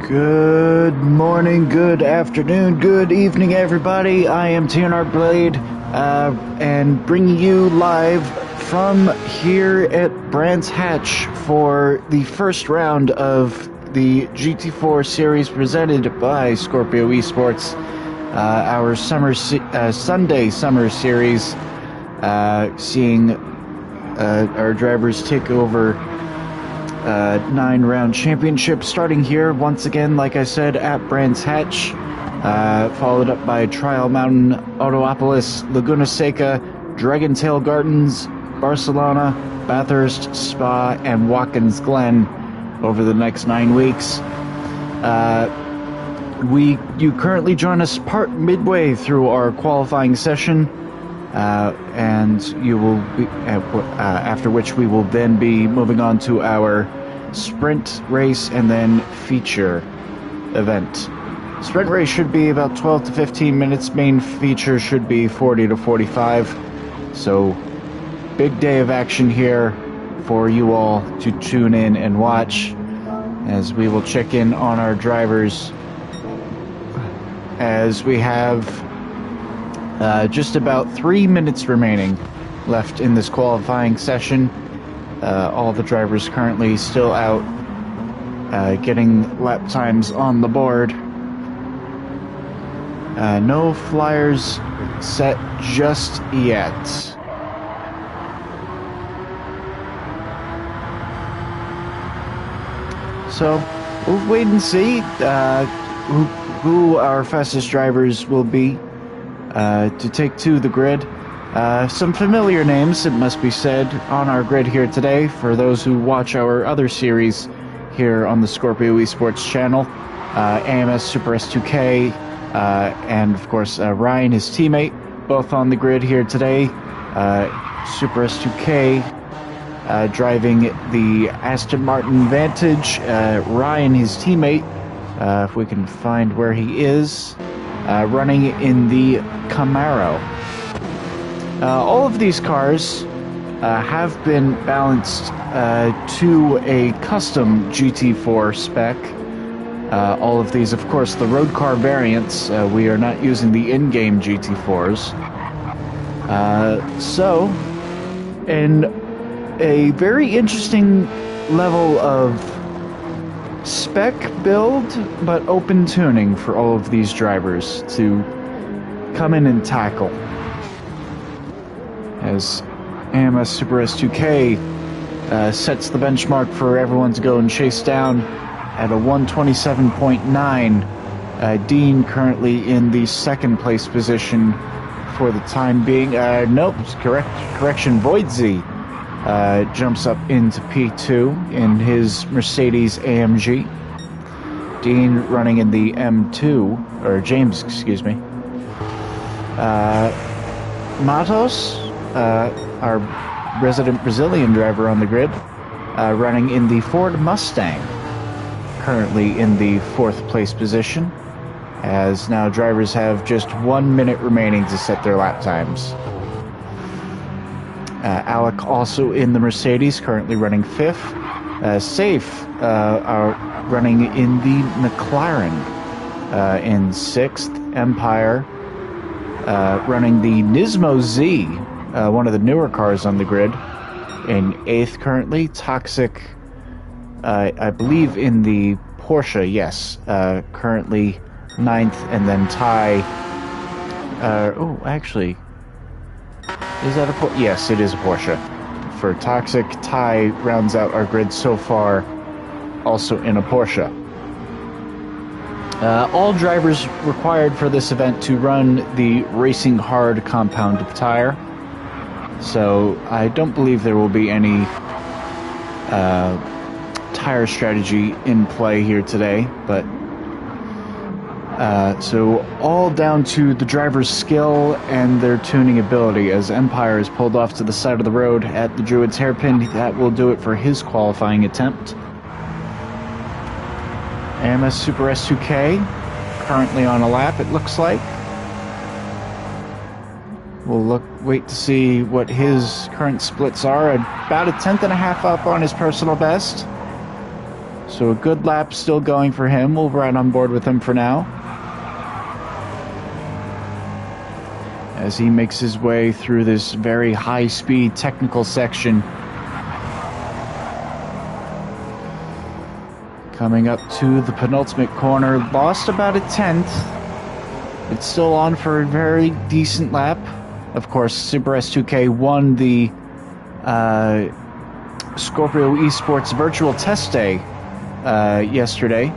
Good morning, good afternoon, good evening, everybody. I am TNR Blade, and bringing you live from here at Brands Hatch for the first round of the GT4 series presented by Scorpio eSports, our Sunday summer series, seeing our drivers take over 9-round championship, starting here once again, like I said, at Brands Hatch, followed up by Trial Mountain, Autopolis, Laguna Seca, Dragon Tail Gardens, Barcelona, Bathurst, Spa, and Watkins Glen over the next 9 weeks. You currently join us part midway through our qualifying session, and you will be, after which we will then be moving on to our sprint race and then feature event. Sprint race should be about 12 to 15 minutes. Main feature should be 40 to 45. So big day of action here for you all to tune in and watch, as we will check in on our drivers as we have just about 3 minutes remaining left in this qualifying session. All the drivers currently still out getting lap times on the board. No flyers set just yet. So we'll wait and see who our fastest drivers will be to take to the grid. Some familiar names, it must be said, on our grid here today for those who watch our other series here on the Scorpio eSports channel. AMS Super S2K and of course Ryan, his teammate, both on the grid here today. Super S2K driving the Aston Martin Vantage. Ryan, his teammate, if we can find where he is, running in the Camaro. All of these cars have been balanced to a custom GT4 spec. All of these, of course, the road car variants. We are not using the in-game GT4s. So, in a very interesting level of spec build, but open tuning for all of these drivers to come in and tackle. As AMS Super S2K sets the benchmark for everyone to go and chase down at a 127.9. Dean currently in the second place position for the time being. Nope, correction. Voidsy jumps up into P2 in his Mercedes AMG. Dean running in the M2, or James, excuse me. Matos, our resident Brazilian driver on the grid, running in the Ford Mustang, currently in the 4th place position, as now drivers have just 1 minute remaining to set their lap times. Alec also in the Mercedes, currently running 5th. Safe are running in the McLaren in 6th. Empire running the Nismo Z, one of the newer cars on the grid, in 8th currently. Toxic, I believe in the Porsche, yes, currently 9th, and then Ty, oh, actually, is that a Porsche? Yes, it is a Porsche. For Toxic, Ty rounds out our grid so far, also in a Porsche. All drivers required for this event to run the Racing Hard compound tire. So I don't believe there will be any tire strategy in play here today, but so all down to the driver's skill and their tuning ability, as Empire is pulled off to the side of the road at the Druid's hairpin. That will do it for his qualifying attempt. AMS Super S2K currently on a lap, it looks like. We'll wait to see what his current splits are. About a 10th and a half up on his personal best. So a good lap still going for him. We'll ride on board with him for now, as he makes his way through this very high-speed technical section. Coming up to the penultimate corner, lost about a tenth. It's still on for a very decent lap. Of course, Super S2K won the Scorpio eSports virtual test day yesterday,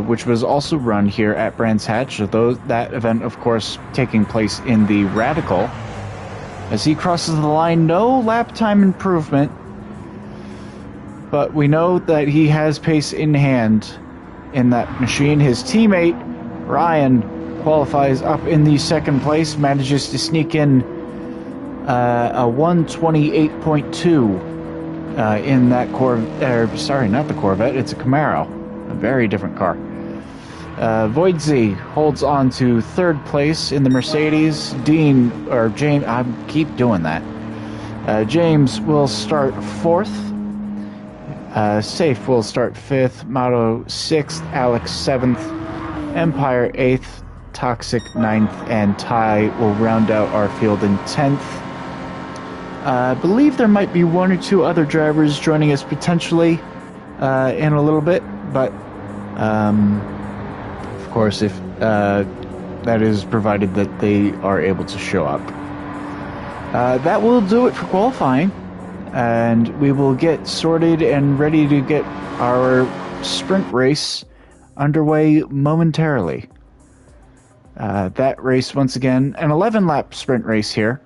which was also run here at Brands Hatch, although that event, of course, taking place in the Radical. As he crosses the line, no lap time improvement, but we know that he has pace in hand in that machine. His teammate, Ryan, qualifies up in the second place, manages to sneak in a 128.2 in that Corvette. Sorry, not the Corvette, it's a Camaro. A very different car. Voidsy holds on to third place in the Mercedes. James, I keep doing that. James will start fourth. Safe will start fifth. Mato sixth. Alex seventh. Empire eighth. Toxic ninth. And Ty will round out our field in 10th. I believe there might be one or two other drivers joining us potentially in a little bit, but of course, if that is provided that they are able to show up. That will do it for qualifying, and we will get sorted and ready to get our sprint race underway momentarily. That race, once again, an 11-lap sprint race here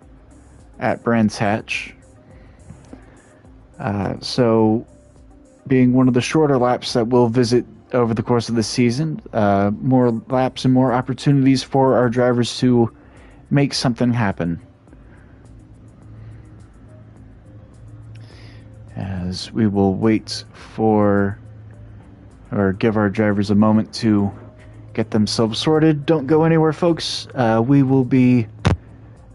at Brands Hatch. So, being one of the shorter laps that we'll visit over the course of the season, more laps and more opportunities for our drivers to make something happen. As we will wait for, or give our drivers a moment to get themselves sorted. Don't go anywhere, folks. We will be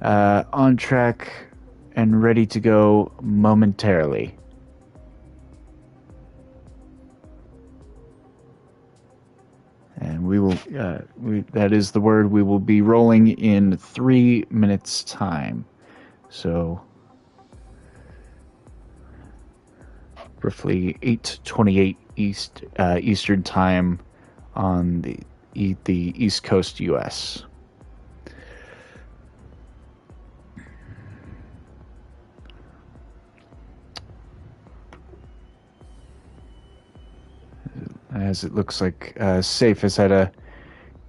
on track and ready to go momentarily. And we will, that is the word, we will be rolling in 3 minutes time. So, roughly 8:28 Eastern time on the East Coast U.S. As it looks like Safe has had a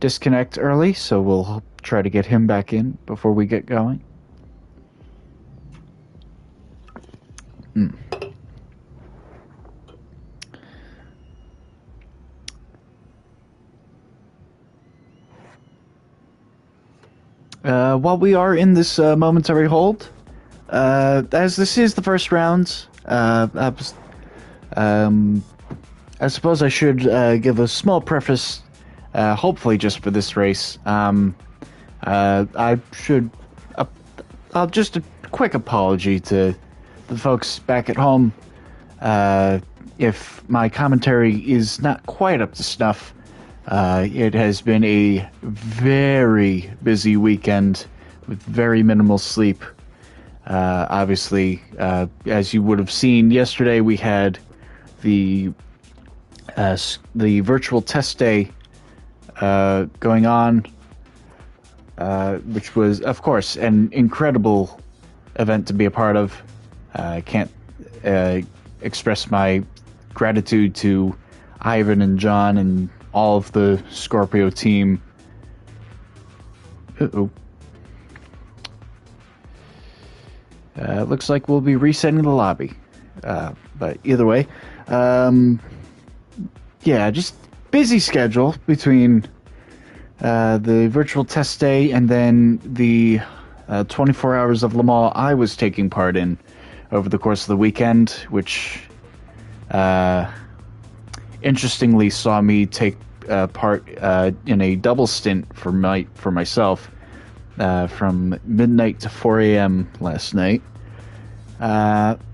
disconnect early, so we'll try to get him back in before we get going. While we are in this momentary hold, as this is the first round, I suppose I should give a small preface, hopefully just for this race. I should... just a quick apology to the folks back at home if my commentary is not quite up to snuff. It has been a very busy weekend with very minimal sleep. Obviously, as you would have seen yesterday, we had the virtual test day going on, which was, of course, an incredible event to be a part of. I can't express my gratitude to Ivan and John and all of the Scorpio team. Looks like we'll be resetting the lobby. But either way, yeah, just busy schedule between the virtual test day and then the 24 hours of Le Mans I was taking part in over the course of the weekend, which interestingly saw me take part in a double stint for myself from midnight to 4 a.m. last night.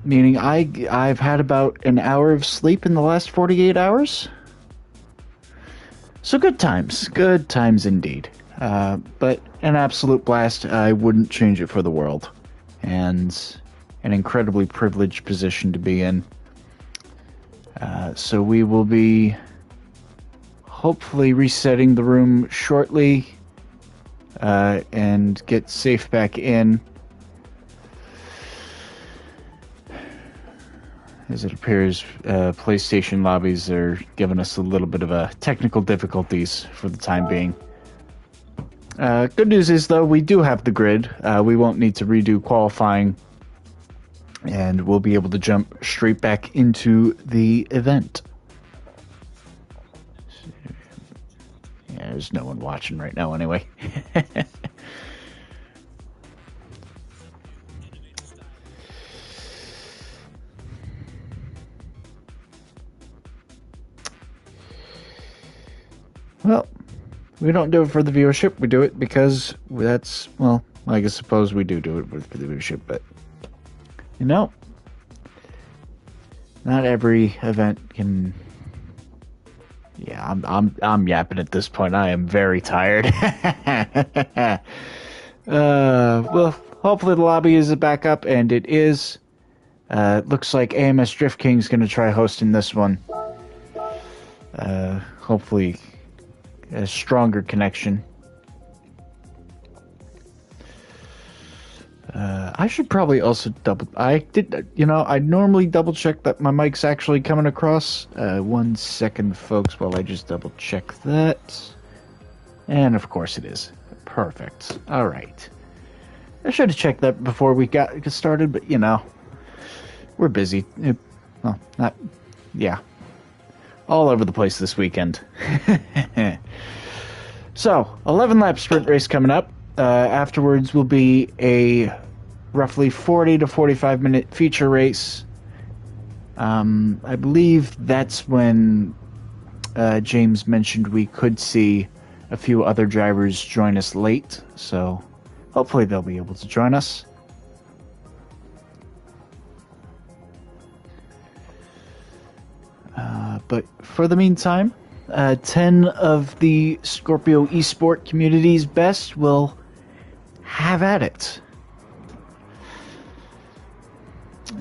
Meaning I've had about an hour of sleep in the last 48 hours. So good times indeed. But an absolute blast. I wouldn't change it for the world. And an incredibly privileged position to be in. So we will be hopefully resetting the room shortly and get safe back in. As it appears, PlayStation lobbies are giving us a little bit of technical difficulties for the time being. Good news is, though, we do have the grid. We won't need to redo qualifying, and we'll be able to jump straight back into the event. Yeah, there's no one watching right now anyway. Well, we don't do it for the viewership. We do it because that's, well, I suppose we do it for the viewership, but, you know, not every event can... Yeah, I'm yapping at this point. I am very tired. Well, hopefully the lobby is back up, and it is. Looks like AMS Drift King's going to try hosting this one. Hopefully a stronger connection. I should probably also I normally double check that my mic's actually coming across. 1 second, folks, while I just double check that. And of course it is. Perfect. All right. I should have checked that before we got started, but we're busy. Well, not, yeah. All over the place this weekend. So, 11-lap sprint race coming up. Afterwards will be a roughly 40 to 45 minute feature race. I believe that's when James mentioned we could see a few other drivers join us late, so hopefully they'll be able to join us. But for the meantime, 10 of the Scorpio eSport community's best will have at it.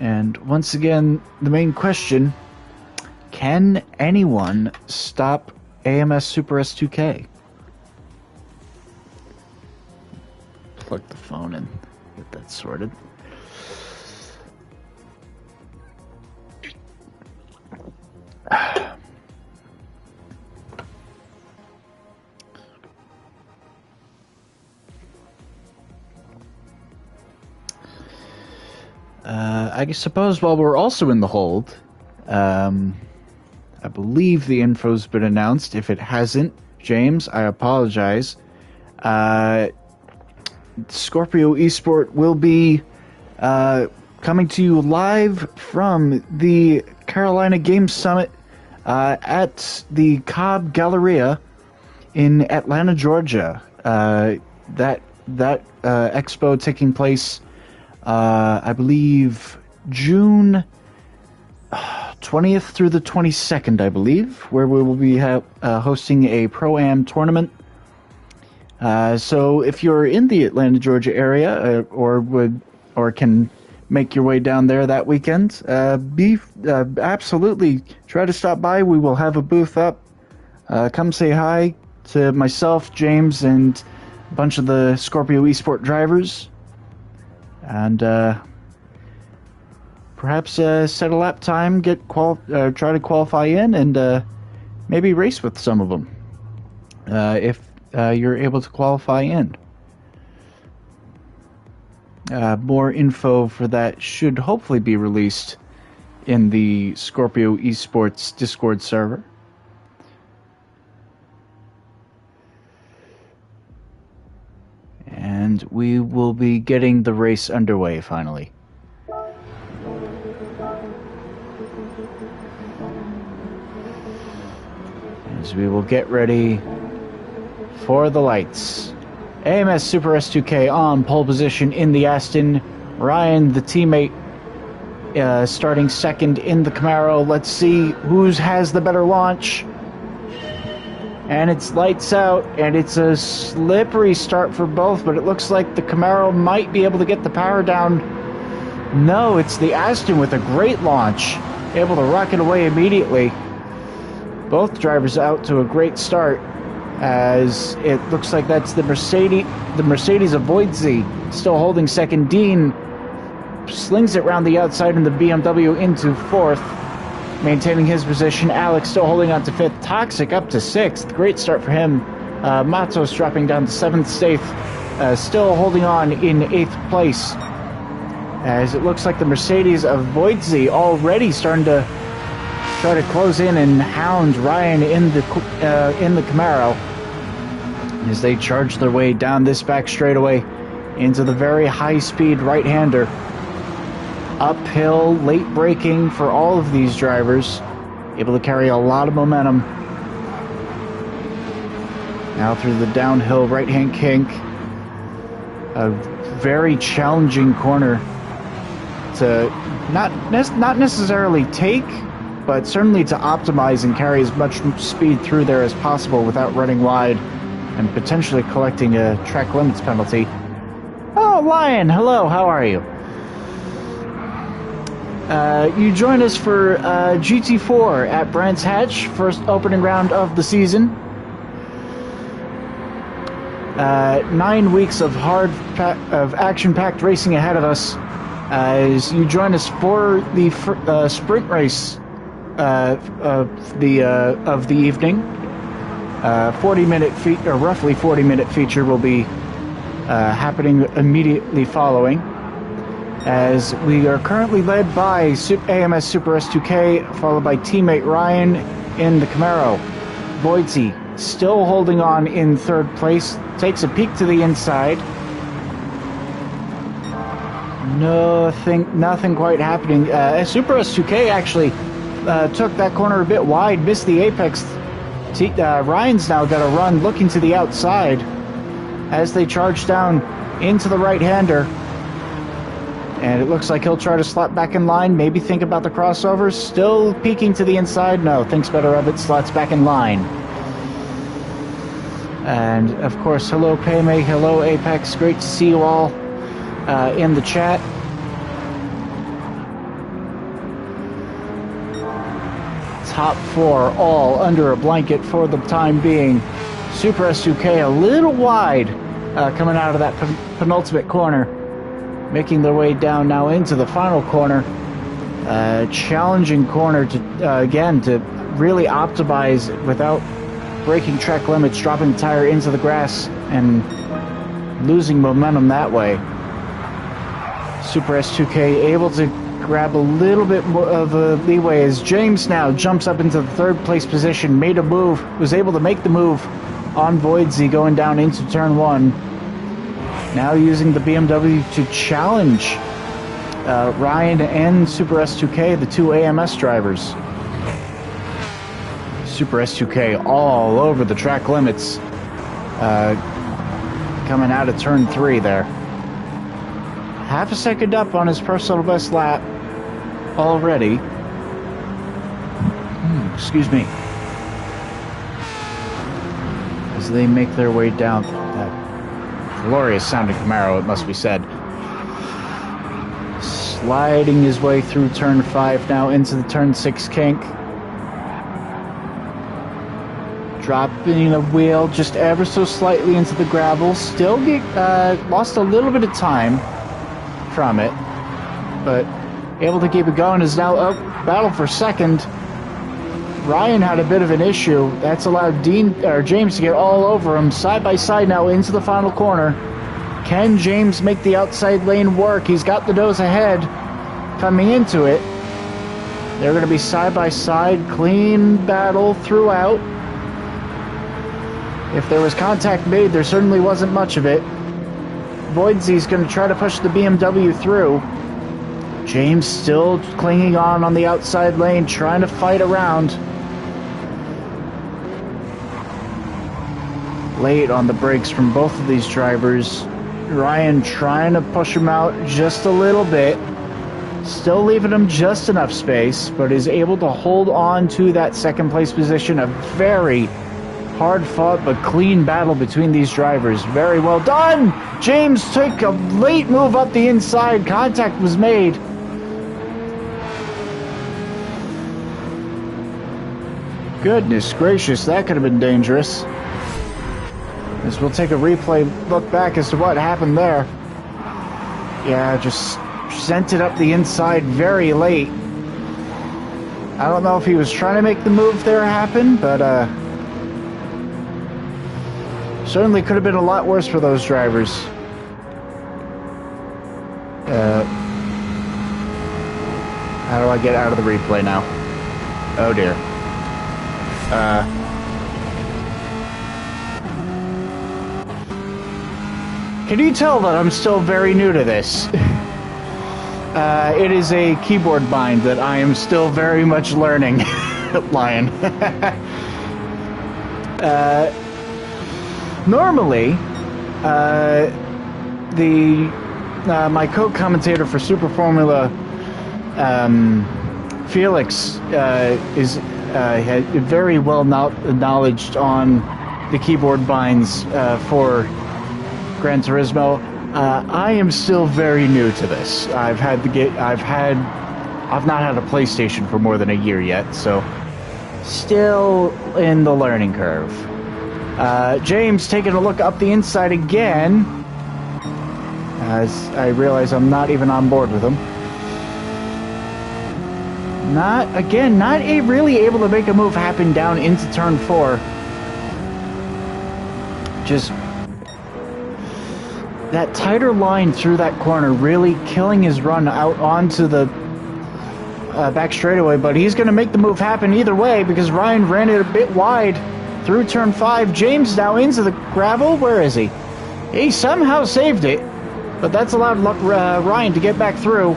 And once again, the main question, can anyone stop AMS Super S2K? Plug the phone in, get that sorted. I suppose while we're also in the hold, I believe the info's been announced. If it hasn't, James, I apologize. Scorpio eSport will be coming to you live from the Carolina Games Summit at the Cobb Galleria in Atlanta, Georgia. That expo taking place, I believe, June 20th through the 22nd, I believe, where we will be hosting a Pro-Am tournament. So if you're in the Atlanta, Georgia area, or can make your way down there that weekend, absolutely try to stop by. We will have a booth up. Come say hi to myself, James, and a bunch of the Scorpio eSport drivers, and perhaps set a lap time, try to qualify in, and maybe race with some of them if you're able to qualify in. More info for that should hopefully be released in the Scorpio eSports Discord server. And we will be getting the race underway finally. As we will get ready for the lights. AMS Super S2K on pole position in the Aston. Ryan, the teammate, starting second in the Camaro. Let's see who has the better launch. And it's lights out, and it's a slippery start for both, but it looks like the Camaro might be able to get the power down. No, it's the Aston with a great launch, able to rocket away immediately. Both drivers out to a great start, as it looks like that's the Mercedes of Voidsey still holding second. Dean slings it round the outside in the BMW into fourth, maintaining his position. Alex still holding on to fifth. Toxic up to sixth. Great start for him. Matos dropping down to seventh. Safe still holding on in eighth place, as it looks like the Mercedes of Voidsey already starting to try to close in and hound Ryan in the Camaro as they charge their way down this back straightaway into the very high-speed right-hander. Uphill, late braking for all of these drivers, able to carry a lot of momentum. Now through the downhill right-hand kink, a very challenging corner to not necessarily take, but certainly to optimize and carry as much speed through there as possible without running wide and potentially collecting a track limits penalty. Oh, Lion, hello, how are you? You join us for GT4 at Brands Hatch, first opening round of the season. 9 weeks of action-packed racing ahead of us as you join us for the sprint race of the evening. 40-minute roughly 40-minute feature will be happening immediately following, as we are currently led by AMS Super S2K, followed by teammate Ryan in the Camaro. Voidsey still holding on in third place, takes a peek to the inside. Nothing quite happening. Super S2K actually took that corner a bit wide, missed the apex. Ryan's now got a run looking to the outside as they charge down into the right-hander. And it looks like he'll try to slot back in line, maybe think about the crossovers. Still peeking to the inside. No, thinks better of it, slots back in line. And, of course, hello, Payme, hello, Apex. Great to see you all in the chat. Top four all under a blanket for the time being. Super S2K a little wide coming out of that penultimate corner, making their way down now into the final corner. Challenging corner to again to really optimize without breaking track limits, dropping the tire into the grass and losing momentum that way. Super S2K able to grab a little bit more of a leeway as James now jumps up into the third place position, made a move, was able to make the move on Voidsey going down into turn one. Now using the BMW to challenge Ryan and Super S2K, the two AMS drivers. Super S2K all over the track limits, coming out of turn three there. Half a second up on his personal best lap already. Excuse me. As they make their way down that glorious sounding Camaro, it must be said. Sliding his way through turn 5 now into the turn 6 kink. Dropping a wheel just ever so slightly into the gravel. Still lost a little bit of time from it, but able to keep it going. Is now up battle for second. Ryan had a bit of an issue. That's allowed James to get all over him. Side by side now into the final corner. Can James make the outside lane work? He's got the nose ahead coming into it. They're going to be side by side. Clean battle throughout. If there was contact made, there certainly wasn't much of it. Voidsey's going to try to push the BMW through. James still clinging on the outside lane, trying to fight around. Late on the brakes from both of these drivers. Ryan trying to push him out just a little bit. Still leaving him just enough space, but is able to hold on to that second place position. A very hard fought but clean battle between these drivers. Very well done! James took a late move up the inside. Contact was made. Goodness gracious, that could have been dangerous. As we'll take a replay look back as to what happened there. Yeah, just sent it up the inside very late. I don't know if he was trying to make the move there happen, but certainly could have been a lot worse for those drivers. How do I get out of the replay now? Oh dear. Can you tell that I'm still very new to this? It is a keyboard bind that I am still very much learning. Lion. Normally, my co-commentator for Super Formula, Felix, is very well knowledged on the keyboard binds for Gran Turismo. I am still very new to this. I've not had a PlayStation for more than a year yet, so still in the learning curve. James taking a look up the inside again, as I realize I'm not even on board with him. Not really able to make a move happen down into turn 4. Just that tighter line through that corner really killing his run out onto the back straightaway, but he's going to make the move happen either way because Ryan ran it a bit wide through turn 5. James now into the gravel. Where is he? He somehow saved it, but that's allowed Ryan to get back through.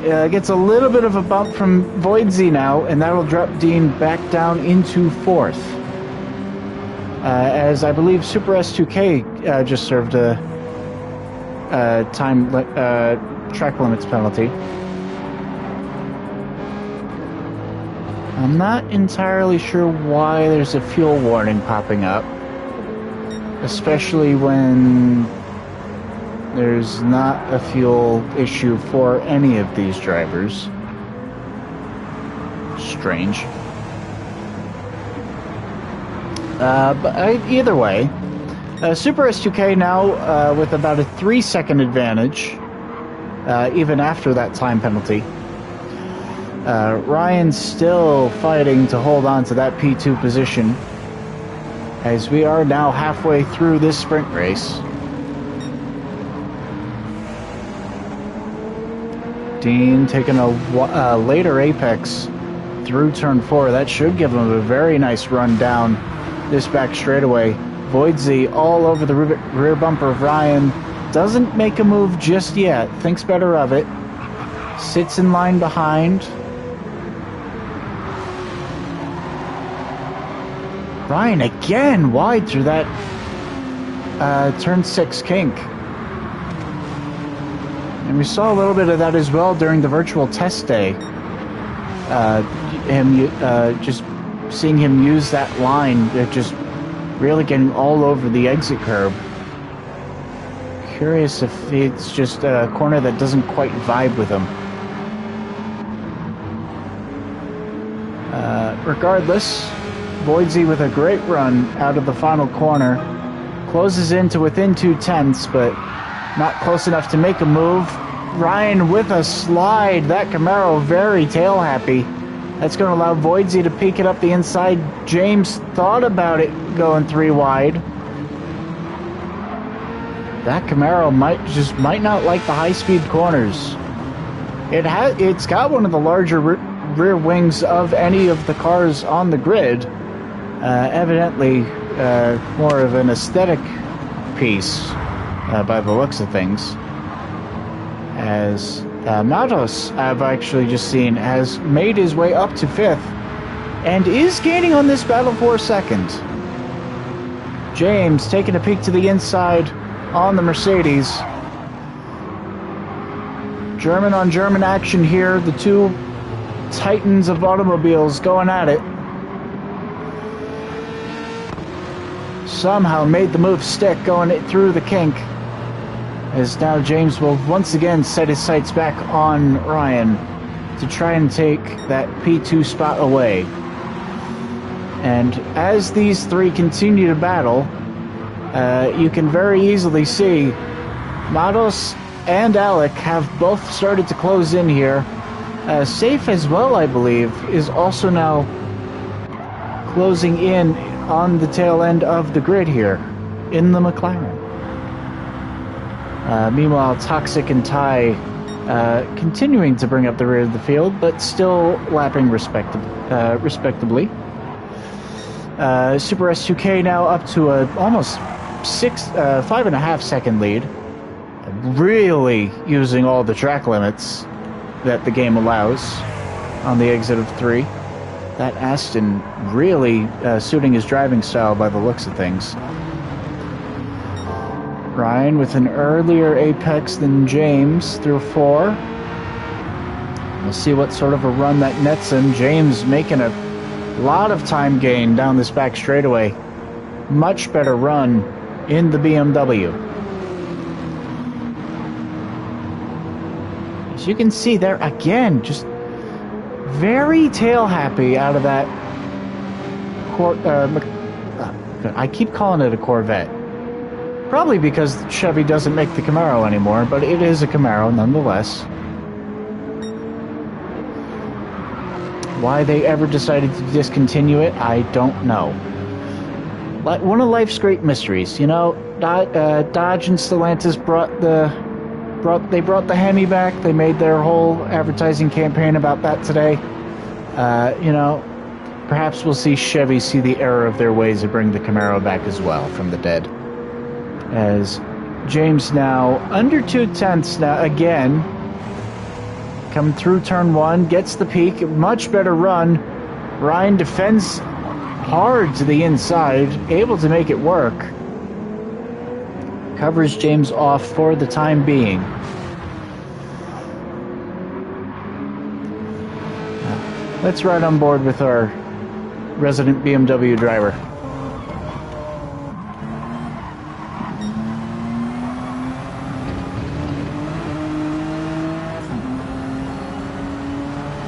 Gets a little bit of a bump from Voidsey now, and that'll drop Dean back down into 4th. As I believe Super S2K just served a track limits penalty. I'm not entirely sure why there's a fuel warning popping up, especially when there's not a fuel issue for any of these drivers. Strange. But either way, Super S2K now with about a 3-second advantage, even after that time penalty. Ryan's still fighting to hold on to that P2 position, as we are now halfway through this sprint race. Dean taking a later apex through turn 4. That should give him a very nice run down this back straightaway. Voidsey all over the rear bumper of Ryan. Doesn't make a move just yet. Thinks better of it. Sits in line behind. Ryan again wide through that turn 6 kink. And we saw a little bit of that as well during the virtual test day. Just seeing him use that line, just really getting all over the exit curb. Curious if it's just a corner that doesn't quite vibe with him. Regardless, Voidsey with a great run out of the final corner. Closes into within 2/10, but not close enough to make a move. Ryan with a slide. That Camaro very tail happy. That's going to allow Voidsey to peek it up the inside. James thought about it going 3 wide. That Camaro might not like the high-speed corners. It's got one of the larger rear wings of any of the cars on the grid. Evidently more of an aesthetic piece by the looks of things. As Matos, I've actually just seen, has made his way up to 5th and is gaining on this battle for 2nd. James taking a peek to the inside on the Mercedes. German on German action here. The two titans of automobiles going at it. Somehow made the move stick, going it through the kink. As now James will once again set his sights back on Ryan to try and take that P2 spot away. And as these three continue to battle, you can very easily see Matos and Alec have both started to close in here. Safe as well, I believe, is also now closing in on the tail end of the grid here in the McLaren. Meanwhile, Toxic and Ty continuing to bring up the rear of the field, but still lapping respectably. Super S2K now up to a almost 5.5 second lead. Really using all the track limits that the game allows on the exit of 3. That Aston really suiting his driving style by the looks of things. Ryan with an earlier apex than James through 4. We'll see what sort of a run that nets him. James making a lot of time gain down this back straightaway. Much better run in the BMW. As you can see there again, just very tail happy out of that. I keep calling it a Corvette. Probably because Chevy doesn't make the Camaro anymore, but it is a Camaro nonetheless. Why they ever decided to discontinue it, I don't know. One of life's great mysteries, you know. Dodge and Stellantis brought the Hemi back. They made their whole advertising campaign about that today. You know, perhaps we'll see Chevy see the error of their ways and bring the Camaro back as well from the dead. As James now under 2/10 now again, coming through turn 1, gets the peak, much better run. Ryan defends hard to the inside, able to make it work. Covers James off for the time being. Let's ride on board with our resident BMW driver.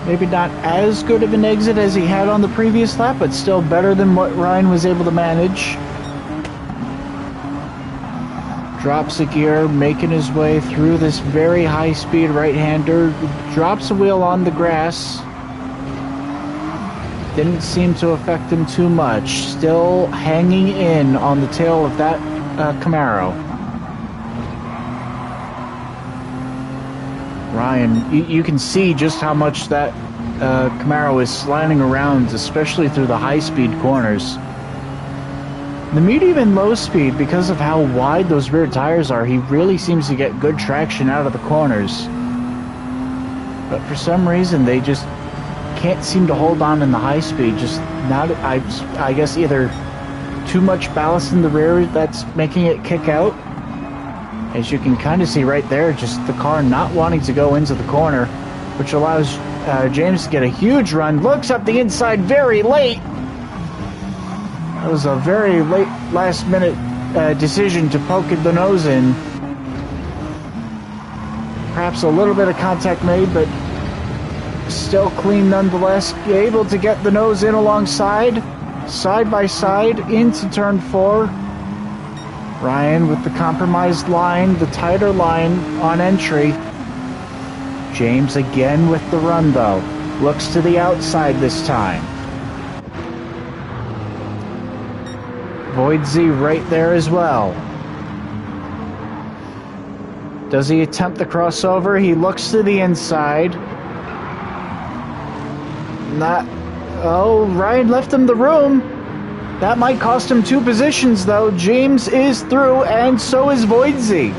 Maybe not as good of an exit as he had on the previous lap, but still better than what Ryan was able to manage. Drops a gear, making his way through this very high-speed right-hander. Drops a wheel on the grass. Didn't seem to affect him too much. Still hanging in on the tail of that Camaro. Ryan, you can see just how much that Camaro is sliding around, especially through the high-speed corners. The medium and low speed, because of how wide those rear tires are, he really seems to get good traction out of the corners. But for some reason, they just can't seem to hold on in the high speed. Just not, I guess either too much ballast in the rear that's making it kick out. As you can kind of see right there, just the car not wanting to go into the corner, which allows James to get a huge run. Looks up the inside very late. That was a very late last-minute decision to poke the nose in. Perhaps a little bit of contact made, but still clean nonetheless. Able to get the nose in alongside, side by side, into turn 4. Ryan with the compromised line, the tighter line on entry. James again with the run though. Looks to the outside this time. Void Z right there as well. Does he attempt the crossover? He looks to the inside. Not. Oh, Ryan left him the room. That might cost him 2 positions, though. James is through, and so is Void Z.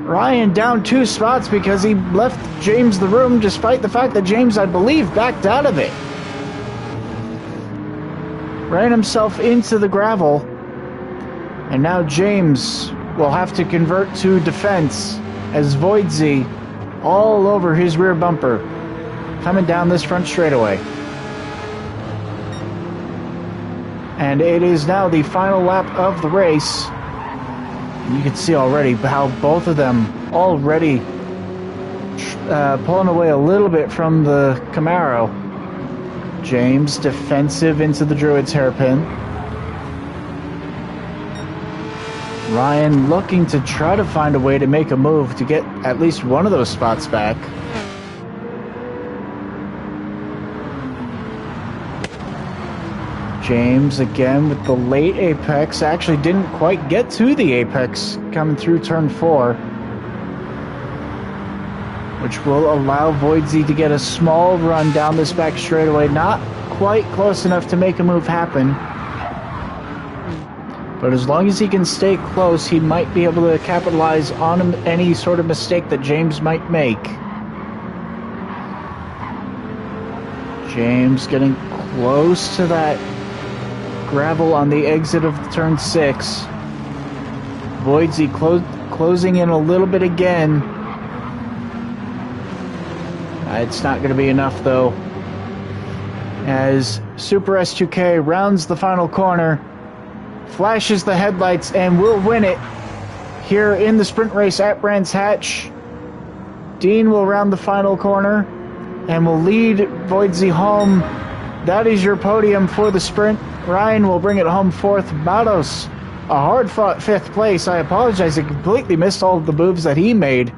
Ryan down 2 spots because he left James the room, despite the fact that James, I believe, backed out of it. Ran himself into the gravel. And now James will have to convert to defense as Voidsey all over his rear bumper coming down this front straightaway. And it is now the final lap of the race. You can see already how both of them already pulling away a little bit from the Camaro. James defensive into the Druid's hairpin. Ryan looking to try to find a way to make a move to get at least one of those spots back. James again with the late apex. Actually didn't quite get to the apex coming through turn 4, which will allow Voidsey to get a small run down this back straightaway. Not quite close enough to make a move happen, but as long as he can stay close, he might be able to capitalize on any sort of mistake that James might make. James getting close to that gravel on the exit of turn 6. Voidsey closing in a little bit again. It's not going to be enough though, as Super S2K rounds the final corner, flashes the headlights, and will win it here in the sprint race at Brands Hatch. Dean will round the final corner and will lead Voidsey home. That is your podium for the sprint. Ryan will bring it home 4th. Matos, a hard-fought 5th place. I apologize, I completely missed all of the moves that he made.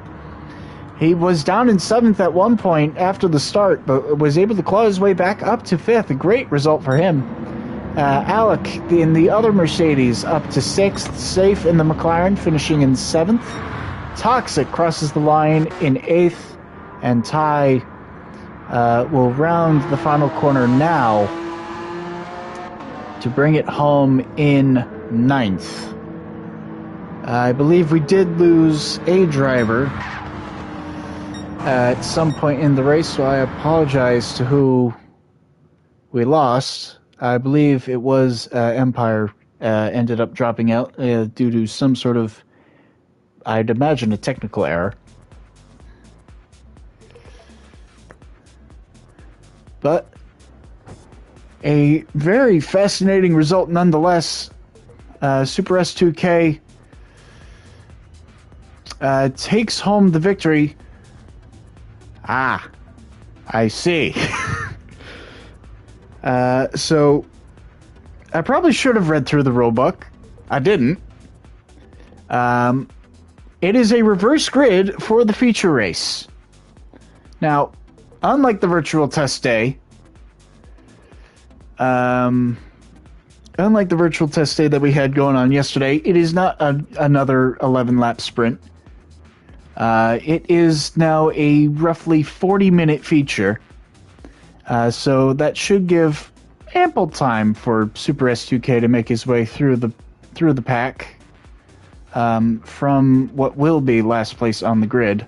He was down in 7th at one point after the start, but was able to claw his way back up to 5th. A great result for him. Alec in the other Mercedes up to 6th. Safe in the McLaren, finishing in 7th. Toxic crosses the line in 8th. And Ty will round the final corner now to bring it home in 9th. I believe we did lose a driver at some point in the race, so I apologize to who we lost. I believe it was Empire ended up dropping out due to some sort of, I'd imagine, a technical error. But a very fascinating result nonetheless. Super S2K takes home the victory. Ah, I see. So I probably should have read through the rulebook. I didn't. It is a reverse grid for the feature race. Now, unlike the virtual test day, that we had going on yesterday, it is not another 11-lap sprint. It is now a roughly 40-minute feature, so that should give ample time for Super S2K to make his way through the pack from what will be last place on the grid.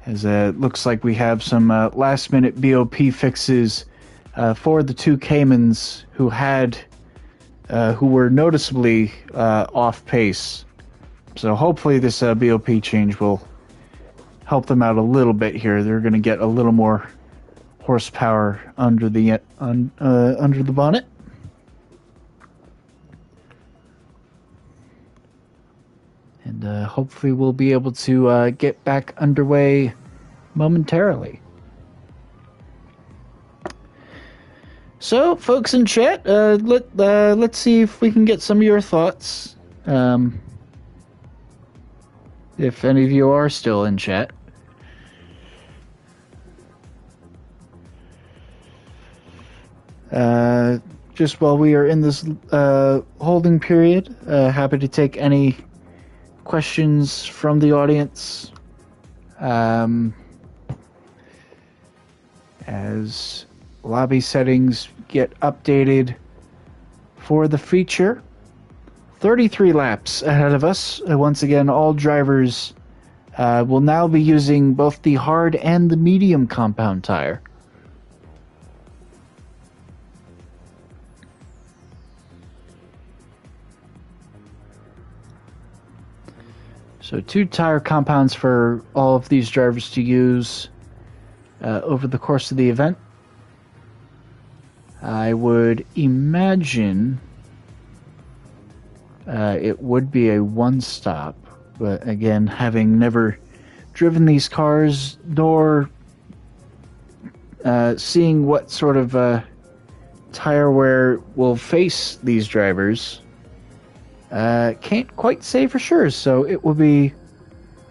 As it looks like we have some last-minute BOP fixes for the two Caymans who were noticeably off pace. So hopefully this BOP change will help them out a little bit here. They're going to get a little more horsepower under the bonnet. And hopefully we'll be able to get back underway momentarily. So, folks in chat, let's see if we can get some of your thoughts. If any of you are still in chat. Just while we are in this holding period, happy to take any questions from the audience. As lobby settings get updated for the feature. 33 laps ahead of us. Once again, all drivers will now be using both the hard and the medium compound tire. So 2 tire compounds for all of these drivers to use over the course of the event. I would imagine it would be a one-stop, but again, having never driven these cars, nor seeing what sort of tire wear will face these drivers, can't quite say for sure, so it will be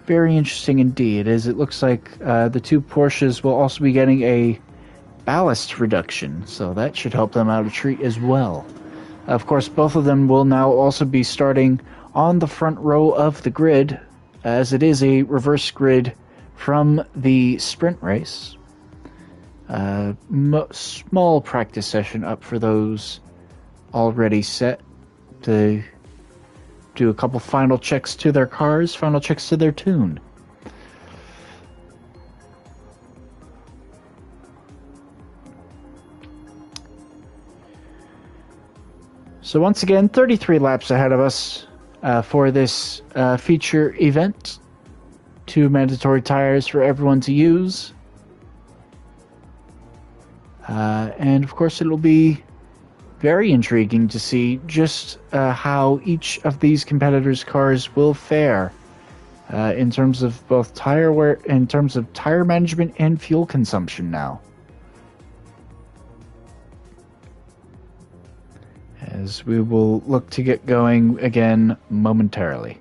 very interesting indeed, as it looks like the 2 Porsches will also be getting a ballast reduction, so that should help them out a treat as well. Of course, both of them will now also be starting on the front row of the grid, as it is a reverse grid from the sprint race. Small practice session up for those already set to do a couple final checks to their cars, final checks to their tune. So once again, 33 laps ahead of us for this feature event. 2 mandatory tires for everyone to use. And of course it'll be very intriguing to see just how each of these competitors' cars will fare in terms of both tire wear, in terms of tire management and fuel consumption now. As we will look to get going again momentarily.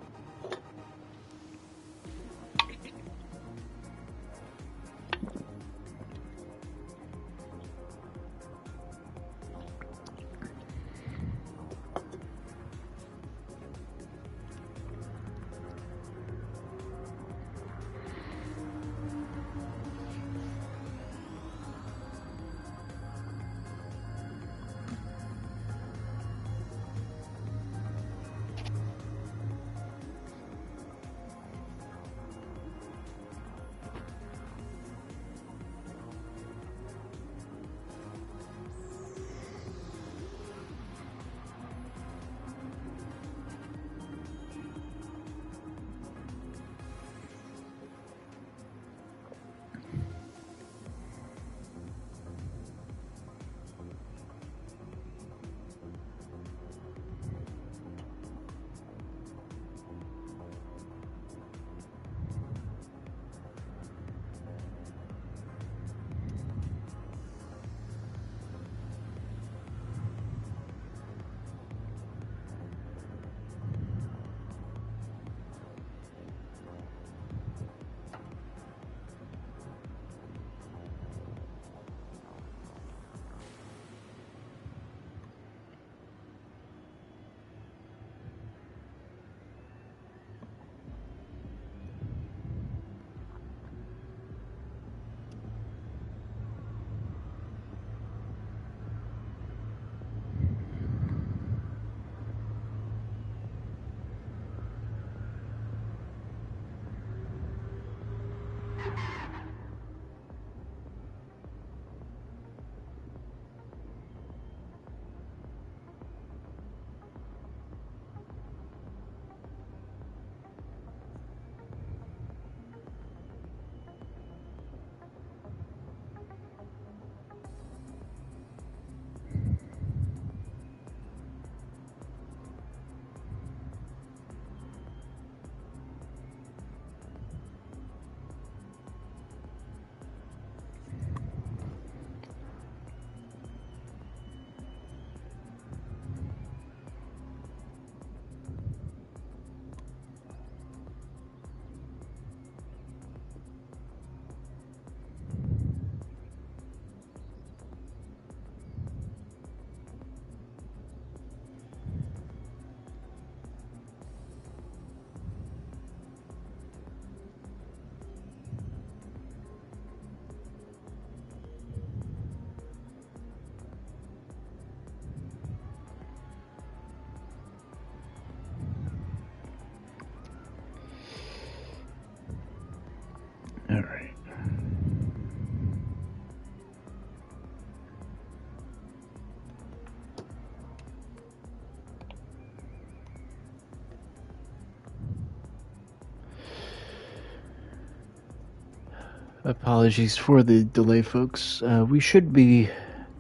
Apologies for the delay, folks. We should be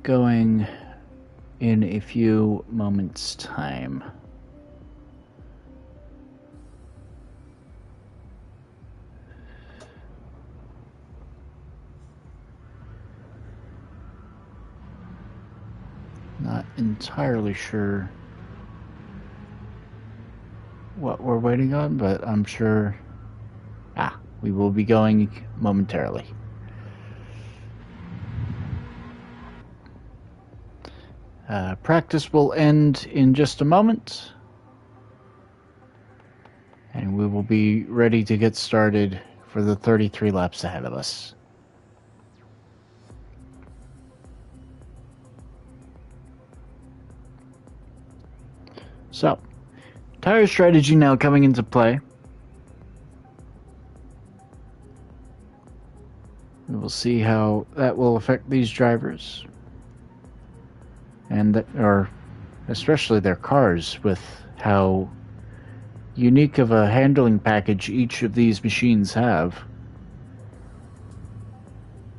going in a few moments' time. Not entirely sure what we're waiting on, but I'm sure we will be going momentarily. Practice will end in just a moment, and we will be ready to get started for the 33 laps ahead of us. So, tire strategy now coming into play. We will see how that will affect these drivers, and or especially their cars, with how unique of a handling package each of these machines have.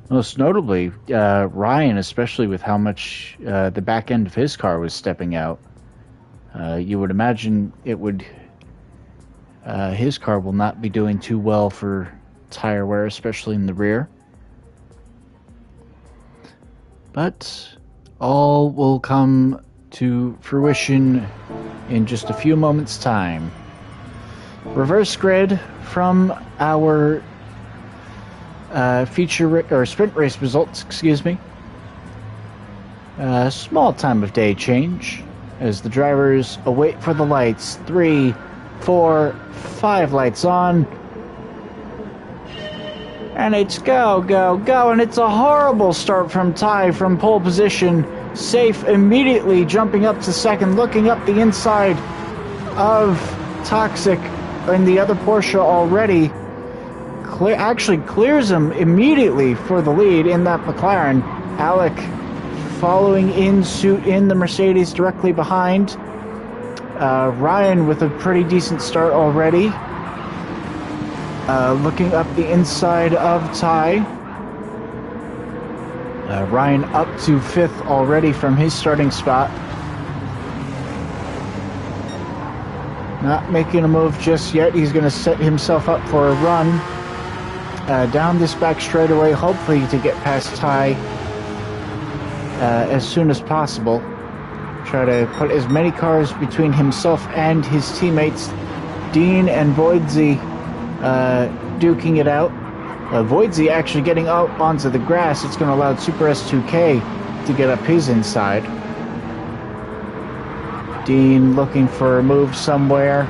Most notably, Ryan, especially with how much the back end of his car was stepping out. You would imagine it would. His car will not be doing too well for tire wear, especially in the rear. But all will come to fruition in just a few moments' time. Reverse grid from our sprint race results, excuse me. Small time of day change as the drivers await for the lights. 3, 4, 5 lights on. And it's go, go, go. And it's a horrible start from Ty from pole position. Safe immediately jumping up to second, looking up the inside of Toxic in the other Porsche already. Actually clears him immediately for the lead in that McLaren. Alec following in suit in the Mercedes directly behind. Ryan with a pretty decent start already. Looking up the inside of Ty. Ryan up to 5th already from his starting spot. Not making a move just yet. He's going to set himself up for a run down this back straightaway, hopefully to get past Ty as soon as possible. Try to put as many cars between himself and his teammates. Dean and Voidsey duking it out. Voidsey actually getting out onto the grass. It's going to allow Super S2K to get up his inside. Dean looking for a move somewhere.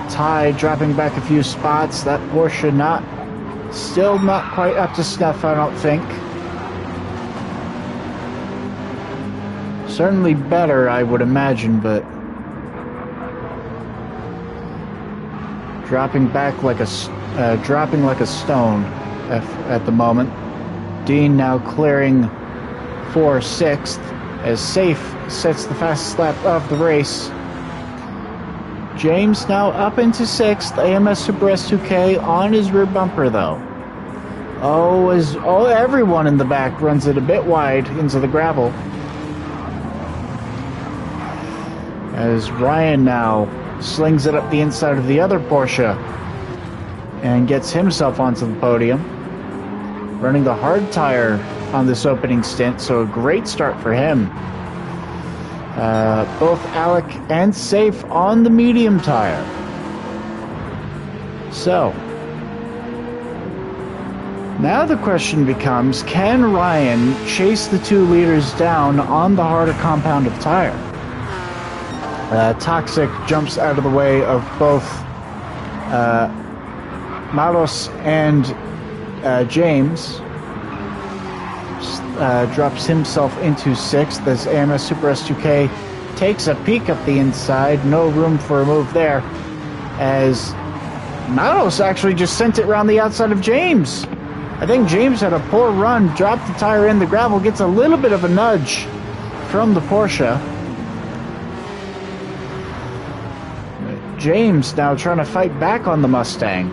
Ty dropping back a few spots. That Porsche still not quite up to snuff, I don't think. Certainly better, I would imagine, but dropping like a stone at the moment. Dean now clearing for 6th as Safe sets the fastest lap of the race. James now up into 6th. AMS Super S2K on his rear bumper though. Everyone in the back runs it a bit wide into the gravel. As Ryan now slings it up the inside of the other Porsche and gets himself onto the podium. Running the hard tire on this opening stint, so a great start for him. Both Alec and Safe on the medium tire. So, now the question becomes, can Ryan chase the 2 leaders down on the harder compound of tire? Toxic jumps out of the way of both Maros and James. Drops himself into 6th as AMS Super S2K takes a peek up the inside. No room for a move there, as Maros actually just sent it around the outside of James. I think James had a poor run, dropped the tire in the gravel, gets a little bit of a nudge from the Porsche. James now trying to fight back on the Mustang.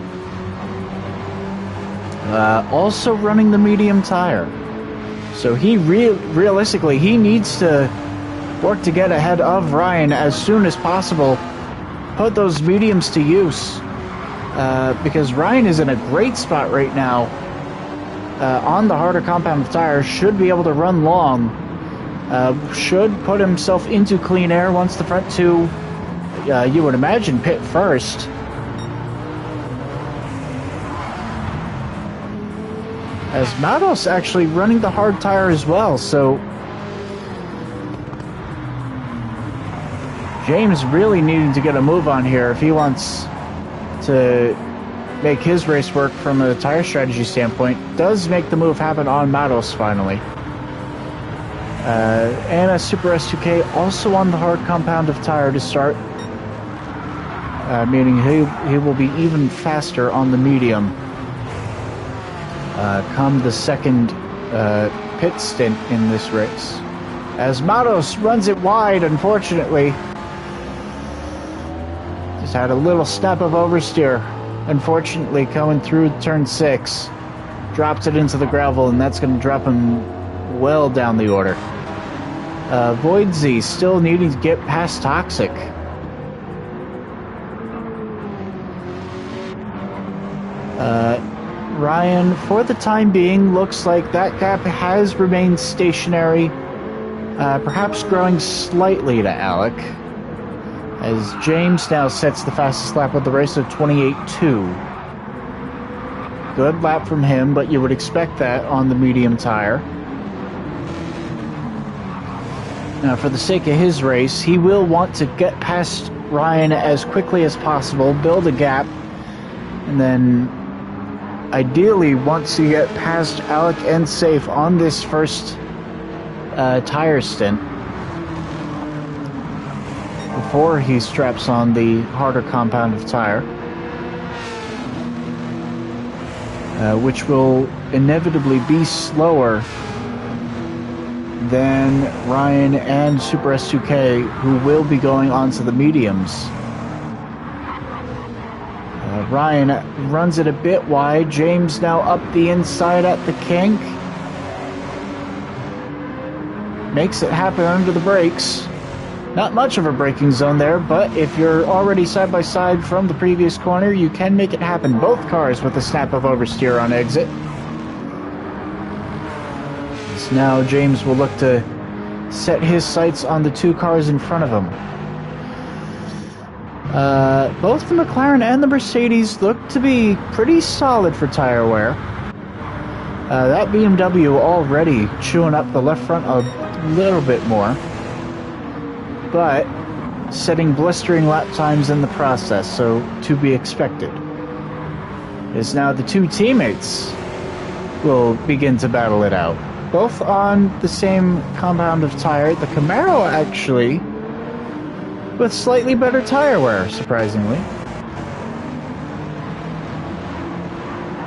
also running the medium tire. So he realistically, he needs to work to get ahead of Ryan as soon as possible. Put those mediums to use. Because Ryan is in a great spot right now on the harder compound tire. Should be able to run long. Should put himself into clean air once the front two, you would imagine, pit first. As Matos actually running the hard tire as well, so James really needing to get a move on here if he wants to make his race work from a tire strategy standpoint. Does make the move happen on Matos finally. And a Super S2K also on the hard compound of tire to start, meaning he will be even faster on the medium come the second pit stint in this race. As Matos runs it wide, unfortunately. Just had a little snap of oversteer, unfortunately, coming through turn 6. Drops it into the gravel, and that's going to drop him well down the order. Voidsy still needing to get past Toxic. Ryan, for the time being, looks like that gap has remained stationary, perhaps growing slightly to Alec, as James now sets the fastest lap of the race of 28.2. Good lap from him, but you would expect that on the medium tire. Now, for the sake of his race, he will want to get past Ryan as quickly as possible, build a gap, and then ideally wants to get past Alec and safe on this first tire stint before he straps on the harder compound of tire, which will inevitably be slower than Ryan and Super S2K, who will be going onto the mediums. Ryan runs it a bit wide. James now up the inside at the kink. Makes it happen under the brakes. Not much of a braking zone there, but if you're already side by side from the previous corner, you can make it happen. Both cars with a snap of oversteer on exit. So now James will look to set his sights on the two cars in front of him. Both the McLaren and the Mercedes look to be pretty solid for tire wear. That BMW already chewing up the left front a little bit more, but setting blistering lap times in the process, so to be expected. As now the two teammates will begin to battle it out. Both on the same compound of tire. The Camaro actually with slightly better tire wear, surprisingly.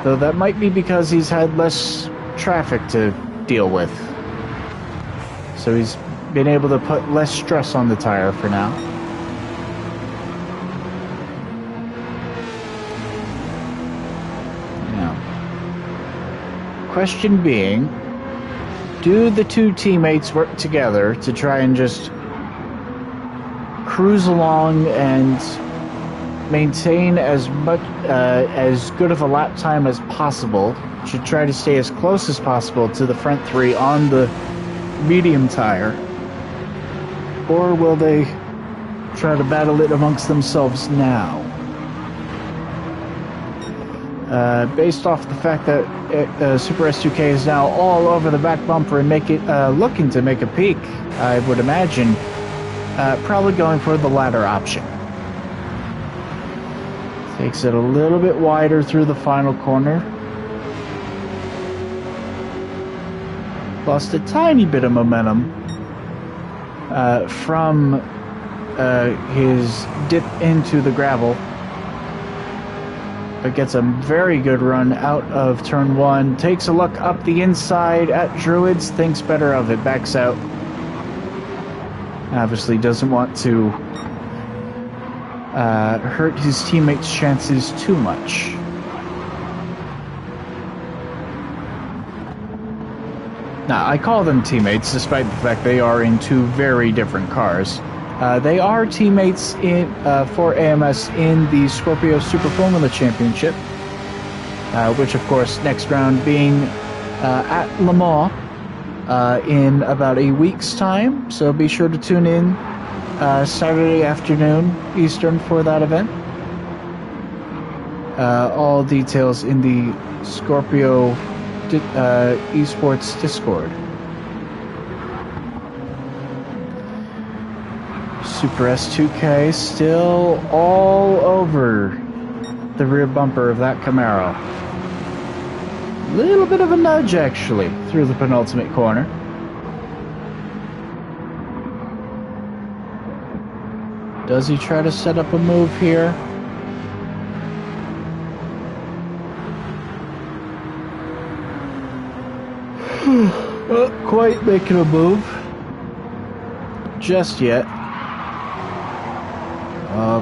Though that might be because he's had less traffic to deal with. So he's been able to put less stress on the tire for now. Now, question being, do the two teammates work together to try and just cruise along and maintain as much as good of a lap time as possible? Should try to stay as close as possible to the front three on the medium tire, or will they try to battle it amongst themselves now? Based off the fact that Super S2K is now all over the back bumper and looking to make a peak, I would imagine probably going for the latter option. Takes it a little bit wider through the final corner. Lost a tiny bit of momentum from his dip into the gravel, but gets a very good run out of turn 1. Takes a look up the inside at Druids, thinks better of it, backs out. Obviously doesn't want to hurt his teammates' chances too much. Now, I call them teammates, despite the fact they are in two very different cars. They are teammates for AMS in the Scorpio Super Formula Championship, which, of course, next round being at Le Mans in about a week's time. So be sure to tune in Saturday afternoon Eastern for that event. All details in the Scorpio eSports Discord. Super S2K still all over the rear bumper of that Camaro. Little bit of a nudge, actually, through the penultimate corner. Does he try to set up a move here? Not quite making a move just yet.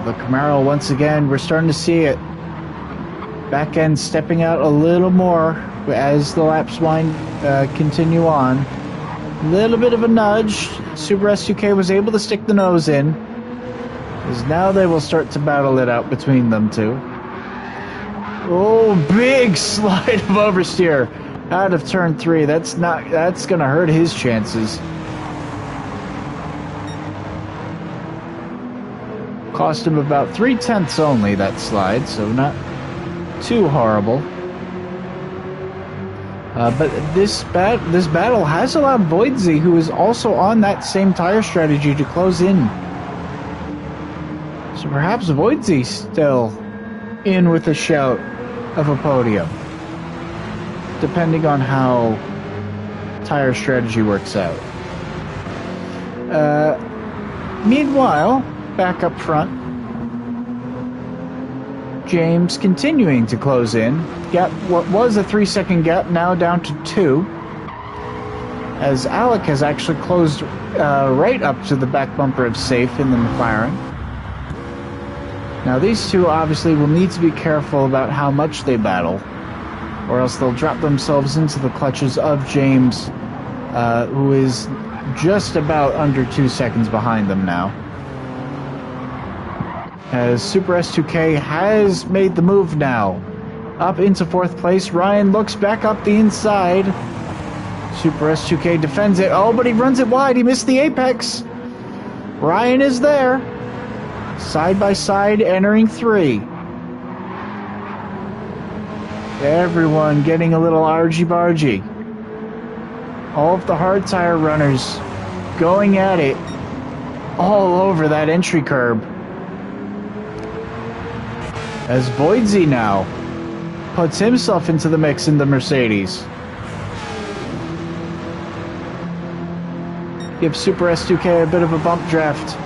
The Camaro, once again, we're starting to see it. Back end stepping out a little more as the laps continue on. A little bit of a nudge. Super S2K was able to stick the nose in, as now they will start to battle it out between them two. Oh, big slide of oversteer out of turn 3. That's gonna hurt his chances. Cost him about 3/10 only, that slide, so not too horrible. But this battle has allowed Voidsy, who is also on that same tire strategy, to close in. So perhaps Voidsy still in with a shout of a podium, depending on how tire strategy works out. Meanwhile, back up front, James continuing to close in. Gap, what was a 3-second gap, now down to 2, as Alec has actually closed right up to the back bumper of Safe in the McLaren. Now these two obviously will need to be careful about how much they battle, or else they'll drop themselves into the clutches of James, who is just about under 2 seconds behind them now. As Super S2K has made the move now, up into 4th place. Ryan looks back up the inside. Super S2K defends it. Oh, but he runs it wide. He missed the apex. Ryan is there. Side by side, entering 3. Everyone getting a little argy-bargy. All of the hard tire runners going at it all over that entry curb. As Voidsy now puts himself into the mix in the Mercedes. Gives Super S2K a bit of a bump draft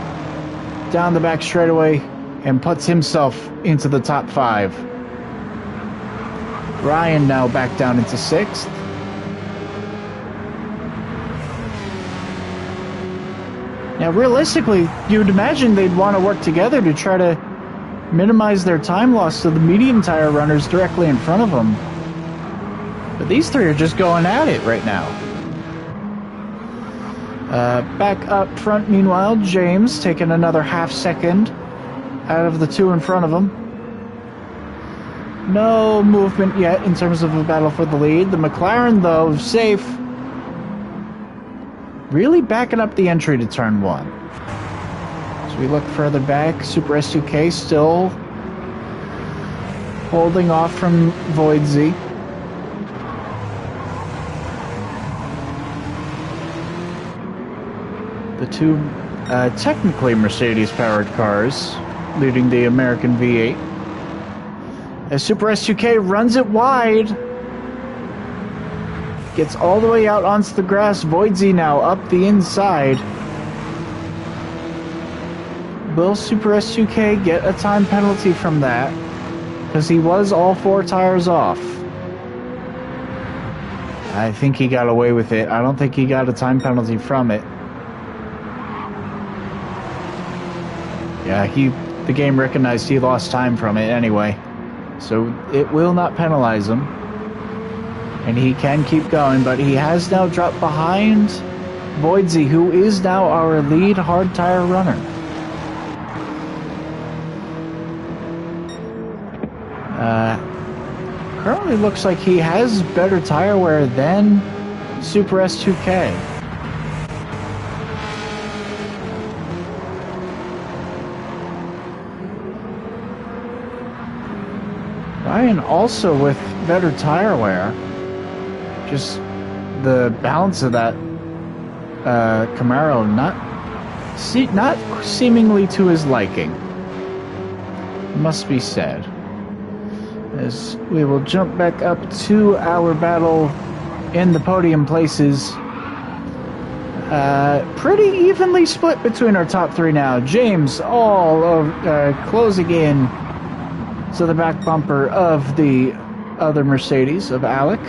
down the back straightaway and puts himself into the top 5. Ryan now back down into 6th. Now realistically, you'd imagine they'd want to work together to try to minimize their time loss to the medium tire runners directly in front of them. But these three are just going at it right now. Back up front, meanwhile, James taking another half second out of the 2 in front of him. No movement yet in terms of a battle for the lead. The McLaren, though, safe. Really backing up the entry to turn 1. As we look further back, Super S2K still holding off from Voidsy. The 2 technically Mercedes-powered cars leading the American V8. As Super S2K runs it wide, gets all the way out onto the grass. Voidsy now up the inside. Will Super S2K get a time penalty from that? Because he was all 4 tires off. I think he got away with it. I don't think he got a time penalty from it. Yeah, the game recognized he lost time from it anyway. So it will not penalize him. And he can keep going, but he has now dropped behind Voidsey, who is now our lead hard tire runner. Currently looks like he has better tire wear than Super S2K. Ryan also with better tire wear. Just the balance of that Camaro not seemingly to his liking, must be said. As we will jump back up to our battle in the podium places. Pretty evenly split between our top three now. James all closing in to the back bumper of the other Mercedes of Alec.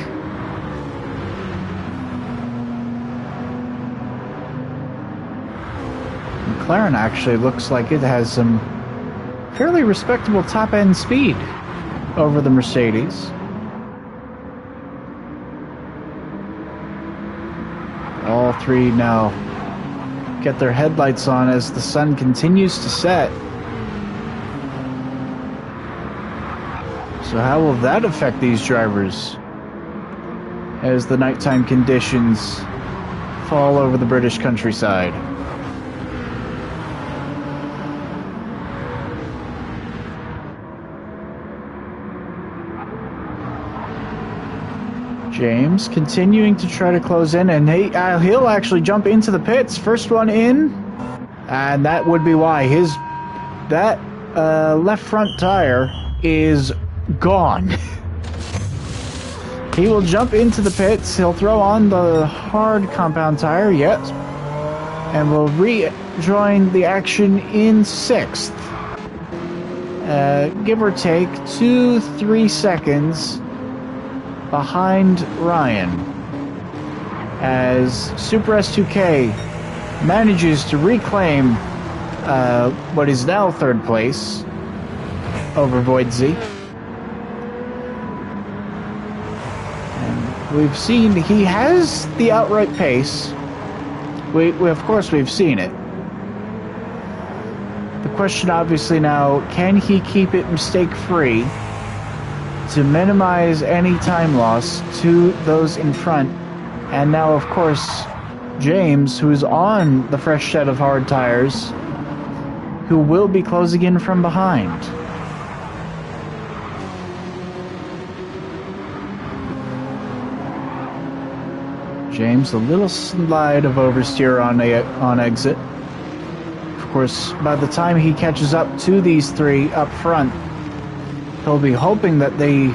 McLaren actually looks like it has some fairly respectable top-end speed over the Mercedes. All three now get their headlights on as the sun continues to set. So how will that affect these drivers as the nighttime conditions fall over the British countryside? James continuing to try to close in, and he'll actually jump into the pits. First one in, and that would be why that left front tire is gone. He will jump into the pits. He'll throw on the hard compound tire, yes, and will rejoin the action in 6th. Give or take 2-3 seconds behind Ryan, as Super S2K manages to reclaim what is now 3rd place over Voidsey. And we've seen he has the outright pace. We of course we've seen it. The question obviously now, can he keep it mistake-free to minimize any time loss to those in front? And now, of course, James, who's on the fresh set of hard tires, who will be closing in from behind. James, a little slide of oversteer on exit. Of course, by the time he catches up to these three up front, he'll be hoping that they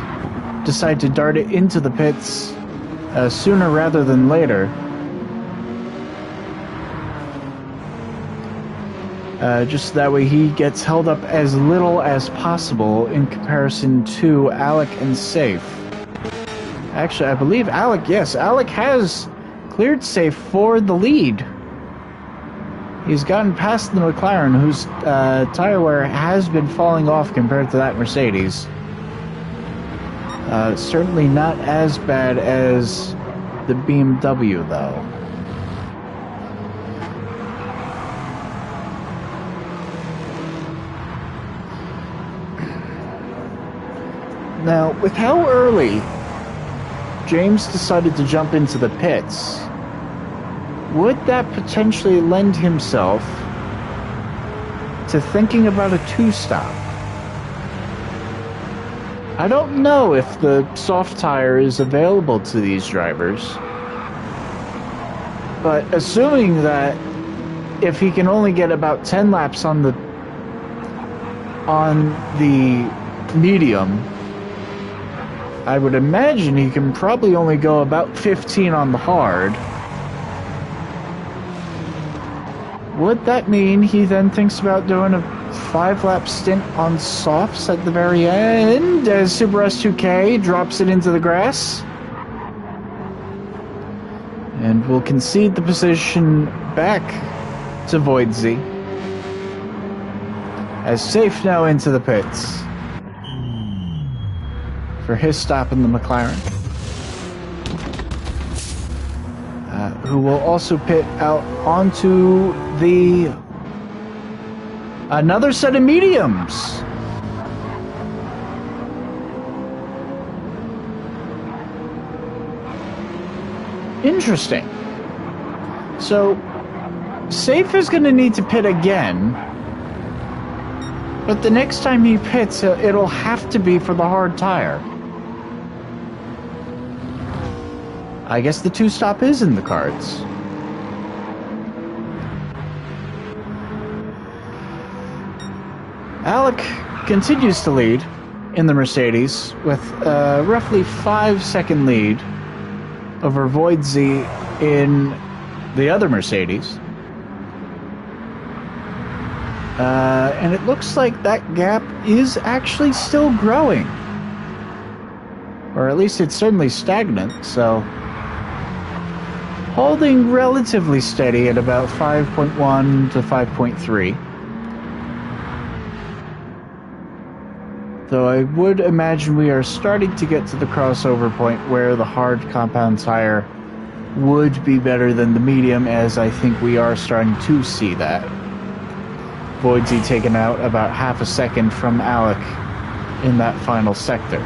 decide to dart it into the pits sooner rather than later. Just that way he gets held up as little as possible in comparison to Alec and Safe. Actually, I believe Alec has cleared Safe for the lead. He's gotten past the McLaren, whose tire wear has been falling off compared to that Mercedes. Certainly not as bad as the BMW, though. Now, with how early James decided to jump into the pits, would that potentially lend himself to thinking about a 2-stop? I don't know if the soft tire is available to these drivers, but assuming that if he can only get about 10 laps on the medium, I would imagine he can probably only go about 15 on the hard. Would that mean he then thinks about doing a 5-lap stint on softs at the very end as Super S2K drops it into the grass? And will concede the position back to Voidsey, as Safe now into the pits for his stop in the McLaren. who will also pit out onto another set of mediums. Interesting. So, Safe is going to need to pit again, but the next time he pits, it'll have to be for the hard tire. I guess the two-stop is in the cards. Alec continues to lead in the Mercedes with a roughly 5-second lead over Voidsy in the other Mercedes. And it looks like that gap is actually still growing. Or at least it's certainly stagnant, so holding relatively steady at about 5.1 to 5.3. Though I would imagine we are starting to get to the crossover point where the hard compound tire would be better than the medium, as I think we are starting to see that. Voidsy taken out about half a second from Alec in that final sector.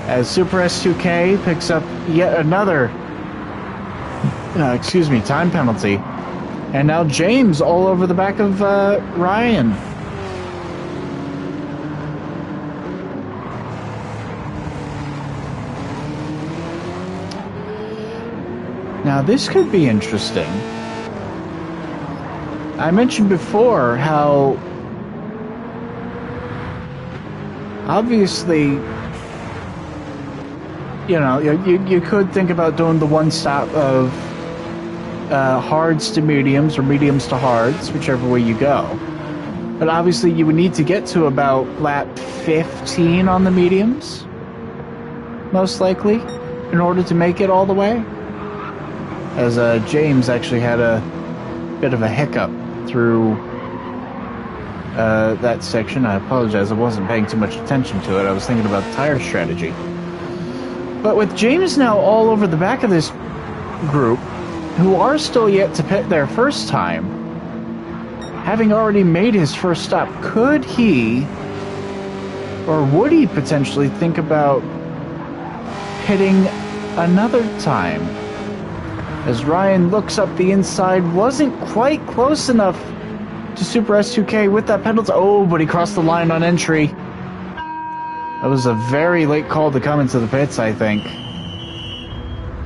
As Super S2K picks up yet another time penalty. And now James all over the back of Ryan. Now this could be interesting. I mentioned before how obviously, you know, you could think about doing the one stop of hards to mediums or mediums to hards, whichever way you go. But obviously you would need to get to about lap 15 on the mediums, most likely, in order to make it all the way. As James actually had a bit of a hiccup through that section. I apologize, I wasn't paying too much attention to it. I was thinking about tire strategy. But with James now all over the back of this group, who are still yet to pit their first time, having already made his first stop, could he, or would he potentially think about pitting another time? As Ryan looks up the inside, wasn't quite close enough to Super S2K with that penalty. Oh, but he crossed the line on entry. That was a very late call to come into the pits, I think.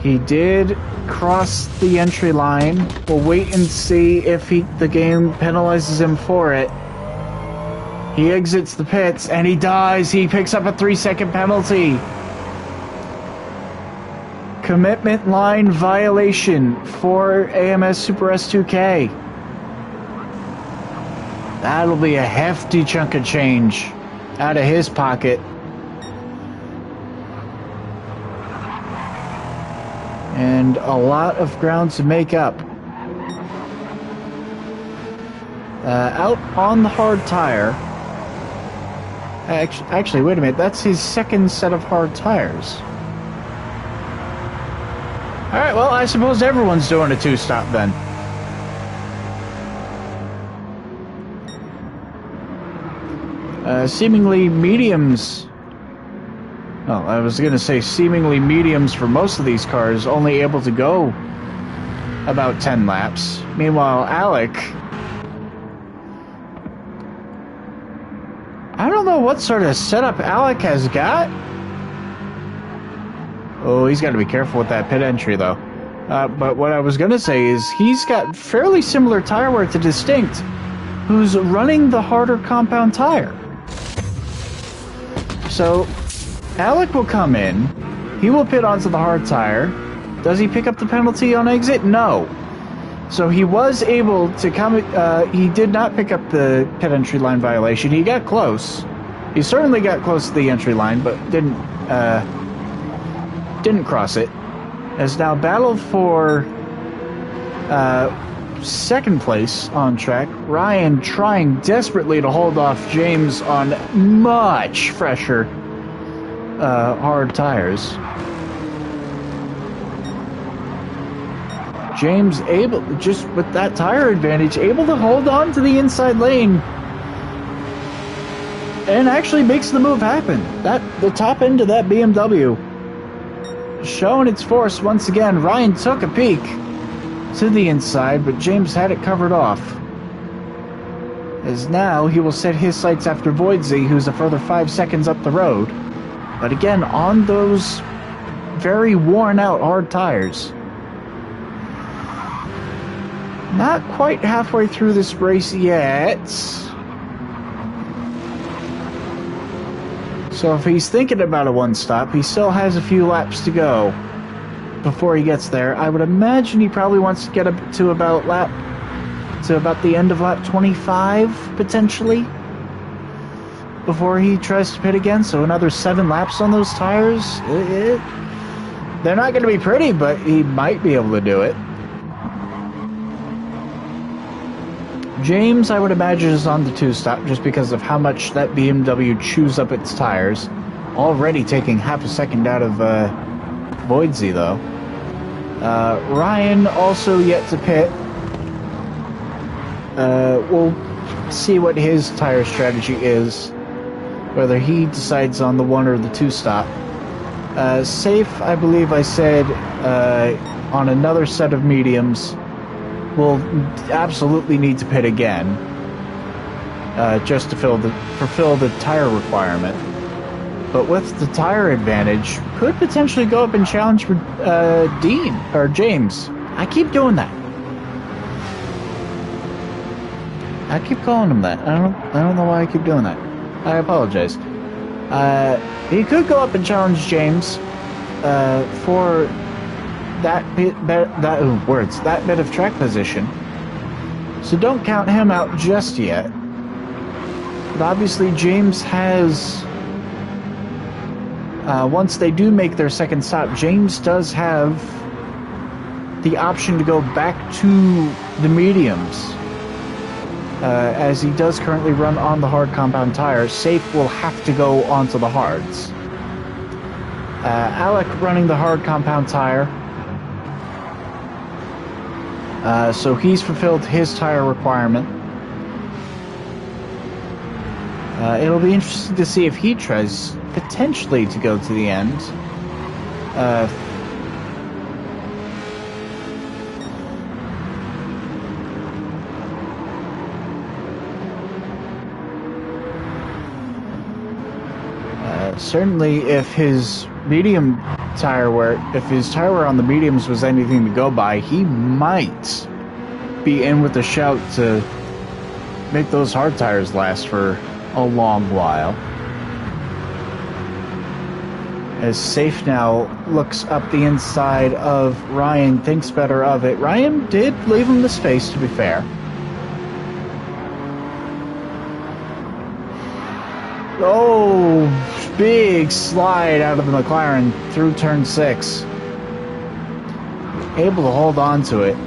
He did cross the entry line. We'll wait and see if the game penalizes him for it. He exits the pits, and he dies. He picks up a 3-second penalty. Commitment line violation for AMS Super S2K. That'll be a hefty chunk of change out of his pocket. And a lot of ground to make up. Out on the hard tire. Actually, wait a minute. That's his second set of hard tires. Alright, well, I suppose everyone's doing a two-stop then. Seemingly mediums. Well, I was going to say seemingly mediums for most of these cars, only able to go about 10 laps. Meanwhile, Alec, I don't know what sort of setup Alec has got. Oh, he's got to be careful with that pit entry, though. But what I was going to say is he's got fairly similar tire wear to Distinct, who's running the harder compound tire. So, Alec will come in. He will pit onto the hard tire. Does he pick up the penalty on exit? No. So he was able to come... he did not pick up the pit entry line violation. He got close. He certainly got close to the entry line, but didn't cross it. Has now battled for second place on track. Ryan trying desperately to hold off James on much fresher hard tires. James able, just with that tire advantage, able to hold on to the inside lane and actually makes the move happen. The top end of that BMW showing its force once again. Ryan took a peek to the inside, but James had it covered off. As now he will set his sights after Voidsey, who's a further 5 seconds up the road. But again, on those very worn out hard tires. Not quite halfway through this race yet. So if he's thinking about a one stop, he still has a few laps to go before he gets there. I would imagine he probably wants to get up to about the end of lap 25, potentially, before he tries to pit again. So another 7 laps on those tires. They're not going to be pretty, but he might be able to do it. James, I would imagine, is on the 2-stop just because of how much that BMW chews up its tires. Already taking half a second out of Voidsey, though. Ryan also yet to pit. We'll see what his tire strategy is, whether he decides on the 1 or the 2-stop. Safe, I believe I said, on another set of mediums, will absolutely need to pit again, just to fulfill the tire requirement. But with the tire advantage, could potentially go up and challenge for Dean or James. I keep doing that. I keep calling him that. I don't know why I keep doing that. I apologize. He could go up and challenge James for that bit of track position. So don't count him out just yet. But obviously James has, once they do make their second stop, James does have the option to go back to the mediums. As he does currently run on the hard compound tire, Safe will have to go onto the hards. Alec running the hard compound tire. So he's fulfilled his tire requirement. It'll be interesting to see if he tries potentially to go to the end. Certainly, if his tire wear on the mediums was anything to go by, he might be in with a shout to make those hard tires last for a long while. As Safe now looks up the inside of Ryan, thinks better of it. Ryan did leave him the space, to be fair. Oh, big slide out of the McLaren through turn 6. Able to hold on to it.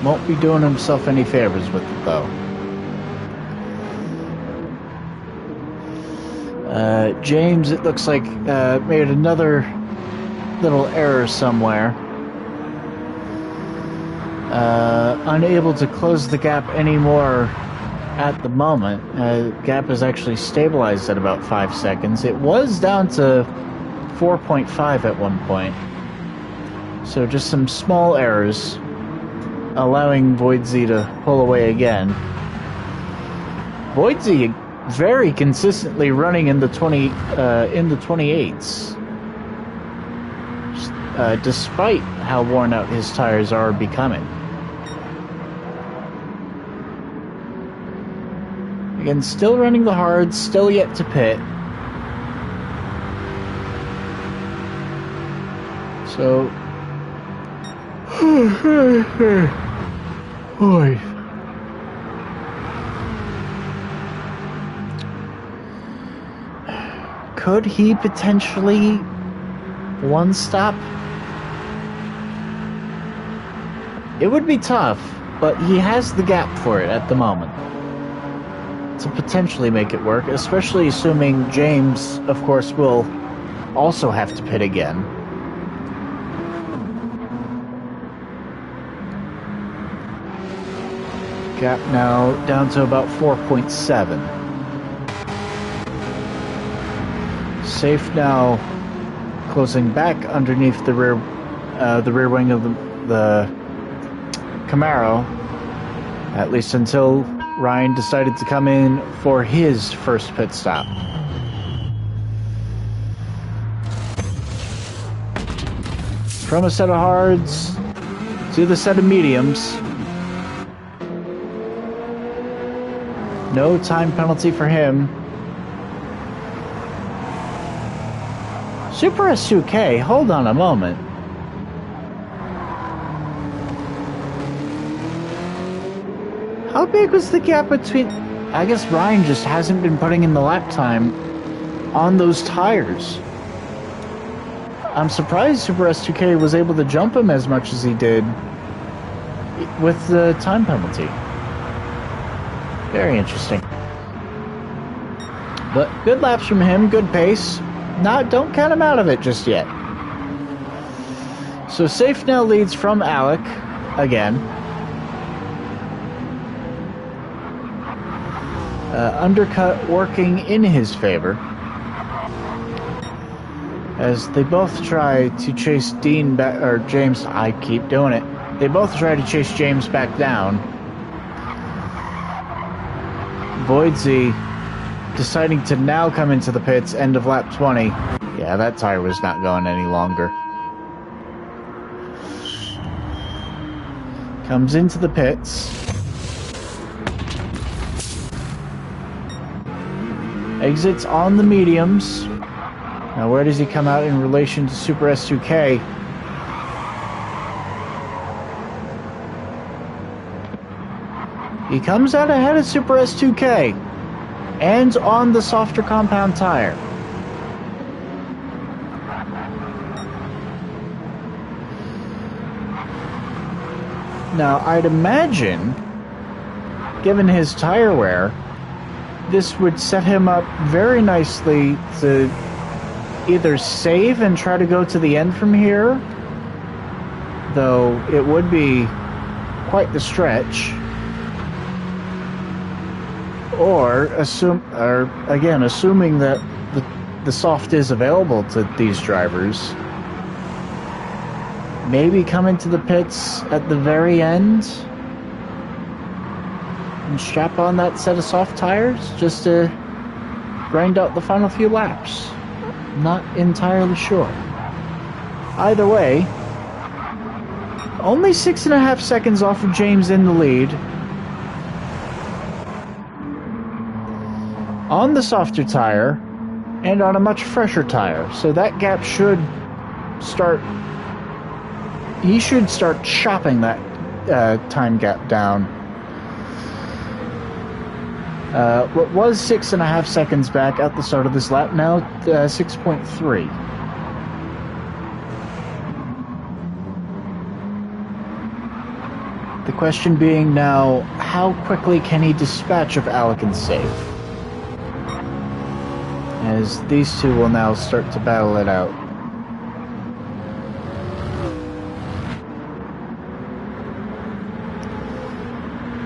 Won't be doing himself any favors with it, though. James, it looks like, made another little error somewhere. Unable to close the gap anymore at the moment. Gap is actually stabilized at about 5 seconds. It was down to 4.5 at one point. So just some small errors, allowing Voidsey to pull away again. Voidsey very consistently running in the 28s. Despite how worn out his tires are becoming. Again, still running the hards, still yet to pit. So, boy. Could he potentially one stop? It would be tough, but he has the gap for it at the moment to potentially make it work, especially assuming James, of course, will also have to pit again. Gap now down to about 4.7. Safe now closing back underneath the rear wing of the Camaro, at least until Ryan decided to come in for his first pit stop. From a set of hards to the set of mediums. No time penalty for him. Super S2K, hold on a moment. How big was the gap between... I guess Ryan just hasn't been putting in the lap time on those tires. I'm surprised Super S2K was able to jump him as much as he did with the time penalty. Very interesting. But good laps from him, good pace. Don't count him out of it just yet. So Safe now leads from Alec again. Undercut working in his favor, as they both try to chase Dean back, or James. I keep doing it. They both try to chase James back down. Voidsey deciding to now come into the pits, end of lap 20. Yeah, that tire was not going any longer. Comes into the pits. Exits on the mediums. Now where does he come out in relation to Super S2K? He comes out ahead of Super S2K and on the softer compound tire. Now I'd imagine, given his tire wear, this would set him up very nicely to either save and try to go to the end from here, though it would be quite the stretch, or assuming that the soft is available to these drivers, maybe come into the pits at the very end and strap on that set of soft tires just to grind out the final few laps. Not entirely sure. Either way, only 6.5 seconds off of James in the lead. On the softer tire and on a much fresher tire. So that gap should start... He should start chopping that time gap down. What was 6.5 seconds back at the start of this lap, now 6.3. The question being now, how quickly can he dispatch of Alec and Safe? As these two will now start to battle it out.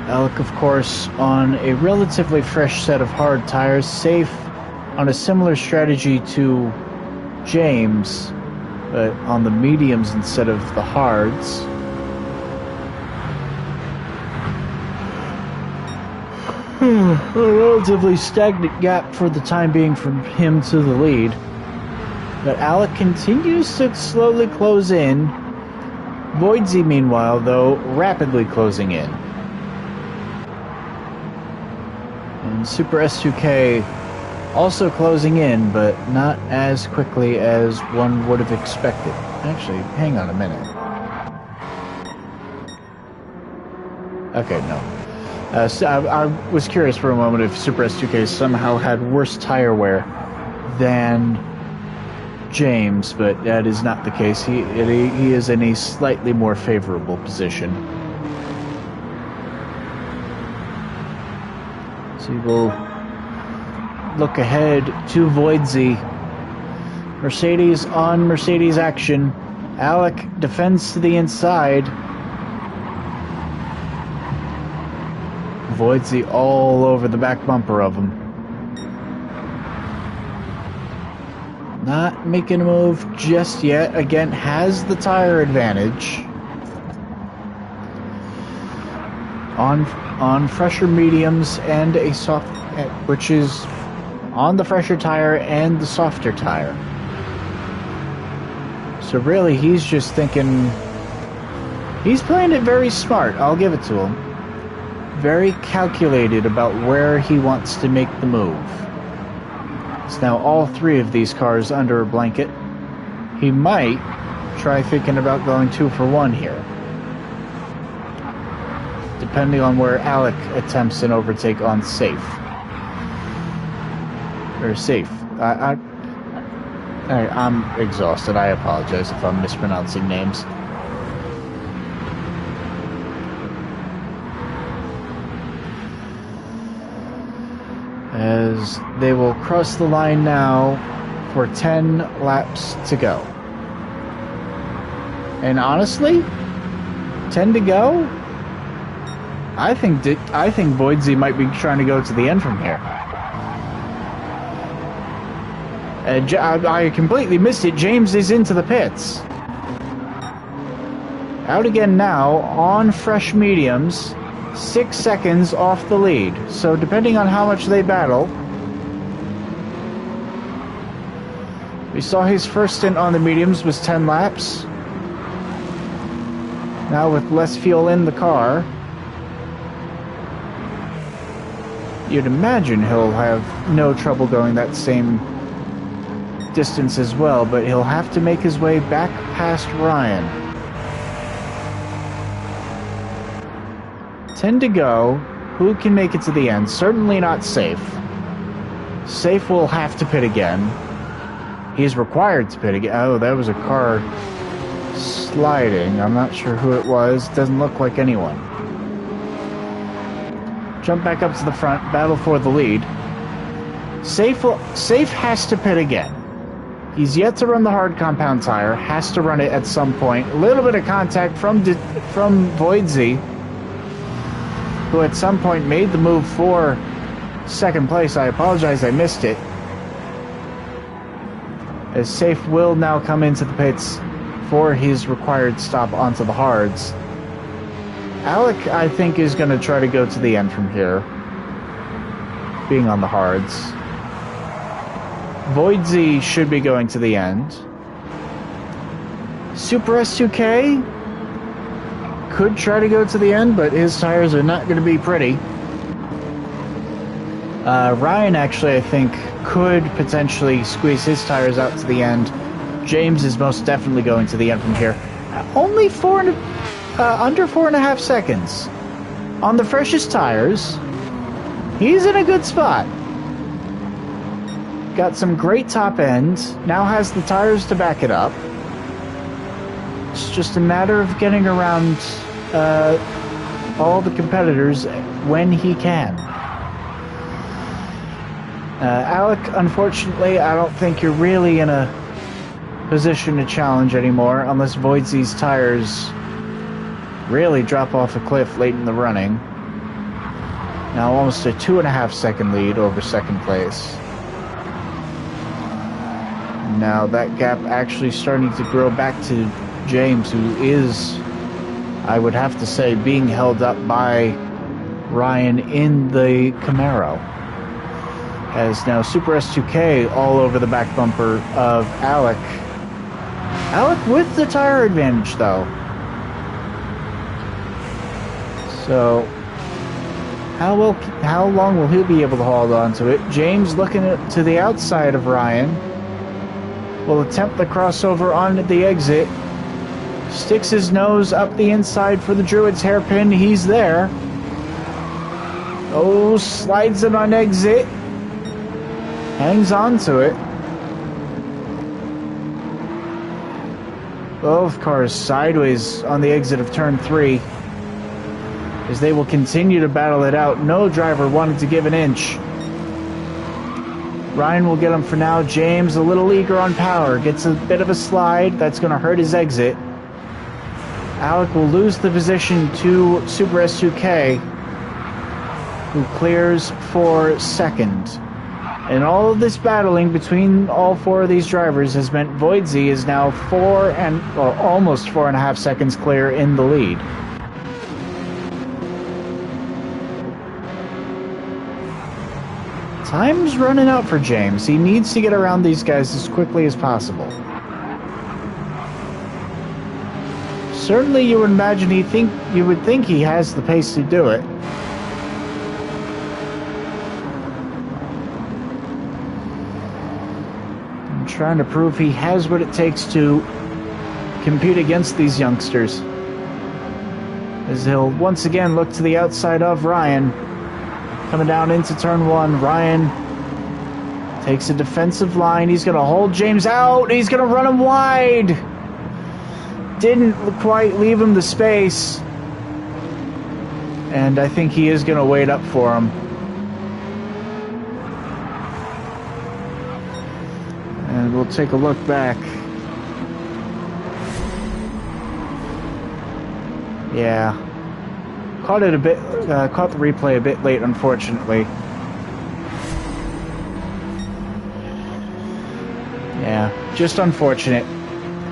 Alec, of course, on a relatively fresh set of hard tires, Safe on a similar strategy to James, but on the mediums instead of the hards. A relatively stagnant gap for the time being from him to the lead. But Alec continues to slowly close in. Voidsey, meanwhile, though, rapidly closing in. And Super S2K also closing in, but not as quickly as one would have expected. Actually, hang on a minute. Okay, no. So I was curious for a moment if Super S2K somehow had worse tire wear than James, but that is not the case. He is in a slightly more favorable position. So we'll look ahead to Voidsey. Mercedes on Mercedes action. Alec defends to the inside. Voidsy all over the back bumper of him. Not making a move just yet. Again, has the tire advantage. On fresher mediums and a soft, which is on the fresher tire and the softer tire. So really, he's just thinking, he's playing it very smart, I'll give it to him. Very calculated about where he wants to make the move. It's now all three of these cars under a blanket. He might try thinking about going 2 for 1 here, depending on where Alec attempts an overtake on safe. Or safe. I'm exhausted. I apologize if I'm mispronouncing names. As they will cross the line now for 10 laps to go. And honestly, 10 to go? I think Voidsy might be trying to go to the end from here. I completely missed it. James is into the pits. Out again now on fresh mediums. 6 seconds off the lead. So depending on how much they battle. We saw his first stint on the mediums was 10 laps. Now with less fuel in the car, you'd imagine he'll have no trouble going that same distance as well, but he'll have to make his way back past Ryan. 10 to go. Who can make it to the end? Certainly not Safe. Safe will have to pit again. He's required to pit again. Oh, that was a car sliding. I'm not sure who it was. Doesn't look like anyone. Jump back up to the front. Battle for the lead. Safe has to pit again. He's yet to run the hard compound tire. Has to run it at some point. A little bit of contact from Voidsy, who at some point made the move for second place. I apologize, I missed it. As Safe will now come into the pits for his required stop onto the hards. Alec, I think, is going to try to go to the end from here, being on the hards. Voidsy should be going to the end. Super S2K could try to go to the end, but his tires are not going to be pretty. Ryan, actually, I think, could potentially squeeze his tires out to the end. James is most definitely going to the end from here. Only under 4.5 seconds. On the freshest tires, he's in a good spot. Got some great top end. Now has the tires to back it up. It's just a matter of getting around all the competitors when he can. Alec, unfortunately, I don't think you're really in a position to challenge anymore unless Voidsy's tires really drop off a cliff late in the running. Now almost a 2.5 second lead over second place. Now that gap actually starting to grow back to James, who is, I would have to say, being held up by Ryan in the Camaro. As now Super S2K all over the back bumper of Alec. Alec with the tire advantage, though. So, how long will he be able to hold on to it? James looking to the outside of Ryan. Will attempt the crossover on the exit. Sticks his nose up the inside for the Druid's hairpin. He's there. Oh, slides it on exit. Hangs on to it. Both cars sideways on the exit of turn 3. As they will continue to battle it out. No driver wanted to give an inch. Ryan will get him for now. James a little eager on power. Gets a bit of a slide. That's going to hurt his exit. Alec will lose the position to Super S2K. who clears for second. And all of this battling between all four of these drivers has meant Voidsey is now almost 4.5 seconds clear in the lead. Time's running out for James. He needs to get around these guys as quickly as possible. Certainly you would imagine you would think he has the pace to do it. I'm trying to prove he has what it takes to compete against these youngsters. As he'll once again look to the outside of Ryan. Coming down into turn one, Ryan takes a defensive line. He's going to hold James out. He's going to run him wide. Didn't quite leave him the space. And I think he is going to wait up for him. And we'll take a look back. Yeah. Caught the replay a bit late, unfortunately. Yeah, just unfortunate.